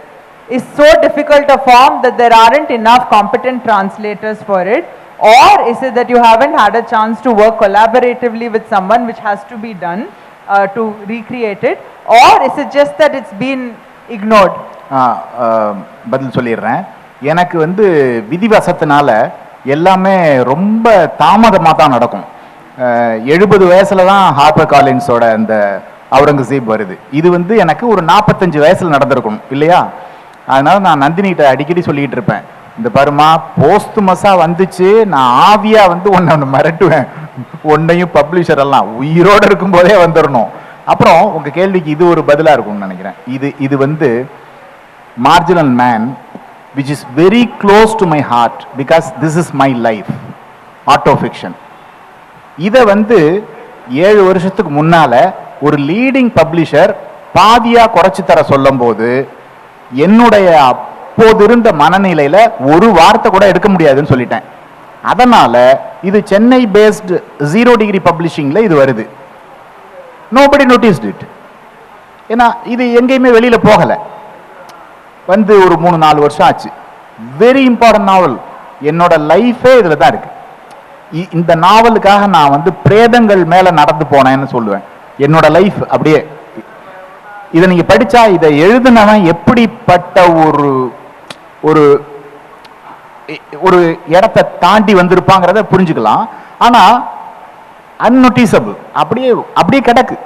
is so difficult a form that there aren't enough competent translators for it? Or is it that you haven't had a chance to work collaboratively with someone, which has to be done? to recreate it, or is it just that it's been ignored? பதில் சொல்லிடுறேன். எனக்கு வந்து விதிவசத்தினால எல்லாமே ரொம்ப தாமதமாக தான் நடக்கும். 70 வயசுல தான் ஹார்பர் காலின்ஸோட அந்த அவுரங்கசீப் வருது. இது வந்து எனக்கு ஒரு 45 வயசுல நடந்திருக்கணும் இல்லையா? அதனால நான் நந்தினிகிட்ட அடிக்கடி சொல்லிட்டு இருப்பேன், இந்த பருமா போஸ்துமஸா வந்துச்சு, நான் ஆவியா வந்து ஒன்னு மிரட்டுவேன், ஒன்னையும் பப்ளிஷர் எல்லாம் உயிரோட இருக்கும் போதே வந்துடணும். அப்புறம் உங்க கேள்விக்கு இது ஒரு பதிலா இருக்கும்னு நினைக்கிறேன். இது வந்து marginal man which is very close to my heart because this is my life, auto fiction. இதை வந்து 7 வருஷத்துக்கு முன்னால ஒரு லீடிங் பப்ளிஷர் பாதியா குறைச்சு தர சொல்லும் போது என்னுடைய அப்போது இருந்த மனநிலையில ஒரு வார்த்தை கூட எடுக்க முடியாதுன்னு சொல்லிட்டேன். அதனால இது சென்னை பேஸ்ட் 0 டிகிரி பப்ளிஷிங்ல இது வருது. Nobody noticed it. ஏன்னா இது எங்கேயுமே வெளியில போகல, வந்து ஒரு 3-4 வருஷம் ஆச்சு. வெரி இம்பார்ட்டன்ட் நாவல், என்னோட லைஃபே இதுல தான் இருக்கு. இந்த நாவலுக்காக நான் வந்து பிரேதங்கள் மேல நடந்து போனேன்னு சொல்லுவேன். என்னோட லைஃப் அப்படியே. இதை நீங்க படிச்சா இதை எழுதுனவன் எப்படிப்பட்ட ஒரு ஒரு ஒரு இடத்தை தாண்டி வந்திருப்பாங்கிறத புரிஞ்சுக்கலாம். ஆனா அன்நோட்டிசபிள், அப்படியே அப்படியே கிடக்கு.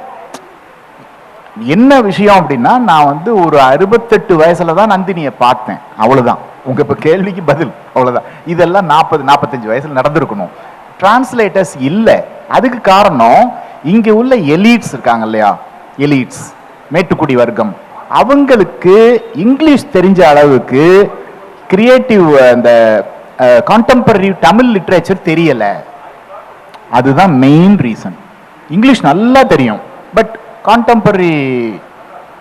என்ன விஷயம் அப்படின்னா, நான் வந்து ஒரு 68 வயசுல தான் நந்தினியை பார்த்தேன், அவ்வளவுதான். உங்க இப்ப கேள்விக்கு பதில் அவ்வளவுதான். இதெல்லாம் 40-45 வயசுல நடந்திருக்கணும். டிரான்ஸ்லேட்டர்ஸ் இல்லை. அதுக்கு காரணம் இங்க உள்ள எலீட்ஸ் இருக்காங்க இல்லையா, எலீட்ஸ் மேட்டுக்குடி வர்க்கம், அவங்களுக்கு இங்கிலீஷ் தெரிஞ்ச அளவுக்கு கிரியேட்டிவ் அந்த கான்டெம்பரரி தமிழ் லிட்ரேச்சர் தெரியல. அதுதான் மெயின் ரீசன். இங்கிலீஷ் நல்லா தெரியும், but contemporary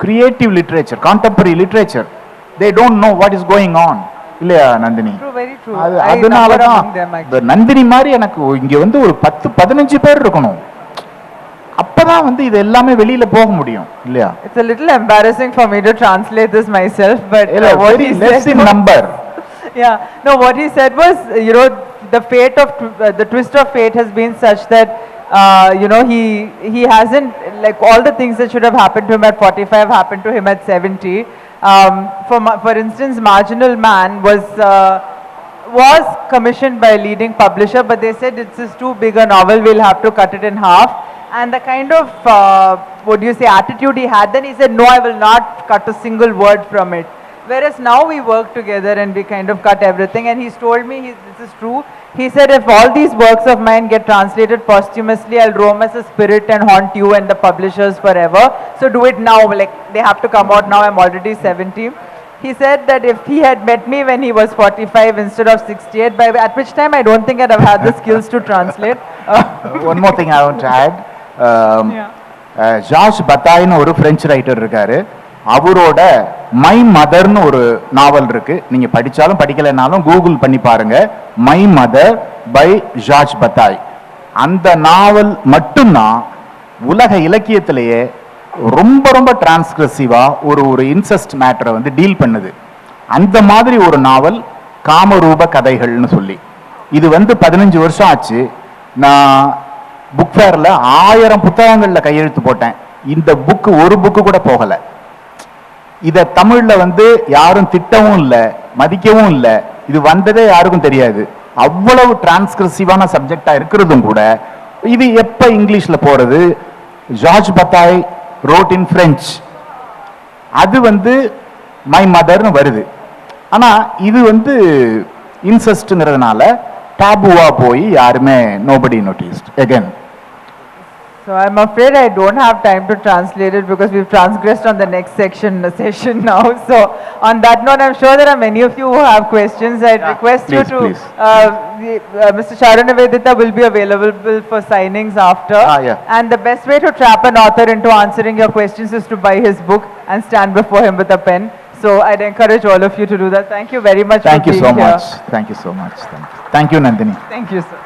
creative literature, contemporary literature, they don't know what is going on. இல்லையா நந்தினி? True, very true. அதனால தான் நந்தினி மாதிரி எனக்கு இங்க வந்து ஒரு 10-15 பேர் இருக்கணும், அப்பதான் வந்து இது எல்லாமே வெளியில போக முடியும் இல்லையா? It's a little embarrassing for me to translate this myself, but what he less said in number. Yeah, no, what he said was, you know, the fate of the twist of fate has been such that you know, he hasn't, like, all the things that should have happened to him at 45 happened to him at 70. For instance, Marginal Man was commissioned by a leading publisher, but they said this is too big a novel, we'll have to cut it in half. And the kind of what do you say, attitude he had, then he said, no, I will not cut a single word from it. Whereas now we work together and we kind of cut everything. And he's told me, this is true, he said, if all these works of mine get translated posthumously, I'll roam as a spirit and haunt you and the publishers forever. So do it now, like they have to come out now, I'm already 70. He said that if he had met me when he was 45 instead of 68, at which time I don't think I'd have had the skills to translate. One more thing I want to add. George பத்தாய்னு ஒரு French writer இருக்காரு, அவரோட my மதர்னு ஒரு நாவல் இருக்கு. நீங்க படிச்சாலும் படிக்கலைனாலும் Google பண்ணி பாருங்க, மை மதர் பை ஜார்ஜ் பத்தாய். அந்த நாவல் மட்டும்தான் உலக இலக்கியத்திலேயே ரொம்ப ரொம்ப டிரான்ஸ்கிரசிவா ஒரு இன்செஸ்ட் மேட்டரை வந்து டீல் பண்ணுது. அந்த மாதிரி ஒரு நாவல் காமரூப கதைகள்னு சொல்லி, இது வந்து 15 வருஷம் ஆச்சு. நான் புக் ஃபேர்ல 1000 புத்தகங்கள்ல கையெழுத்து போட்டேன். இந்த புக்கு ஒரு புக்கு கூட போகல. இத தமிழ்ல வந்து யாரும் திட்டவும் இல்லை, மதிக்கவும் இல்லை. இது வந்ததே யாருக்கும் தெரியாது. அவ்வளவு டிரான்ஸ்கிரசிவான சப்ஜெக்டா இருக்கிறதும் கூட இது எப்ப இங்கிலீஷ்ல போறது? ஜார்ஜ் பத்தாய் ரோட் இன் பிரெஞ்சு, அது வந்து மை மதர்னு வருது. ஆனா இது வந்து இன்செஸ்ட்ங்கிறதுனால டாபுவா போய் யாருமே nobody noticed again. So I'm afraid I don't have time to translate it because we've transgressed on the next session now. So on that note, I'm sure there are many of you who have questions. I'd request you to, Mr. Charu Nivedita will be available for signings after. And the best way to trap an author into answering your questions is to buy his book and stand before him with a pen. So I'd encourage all of you to do that. Thank you very much for being here. Thank you so much. Thank you, Nandini. Thank you, sir.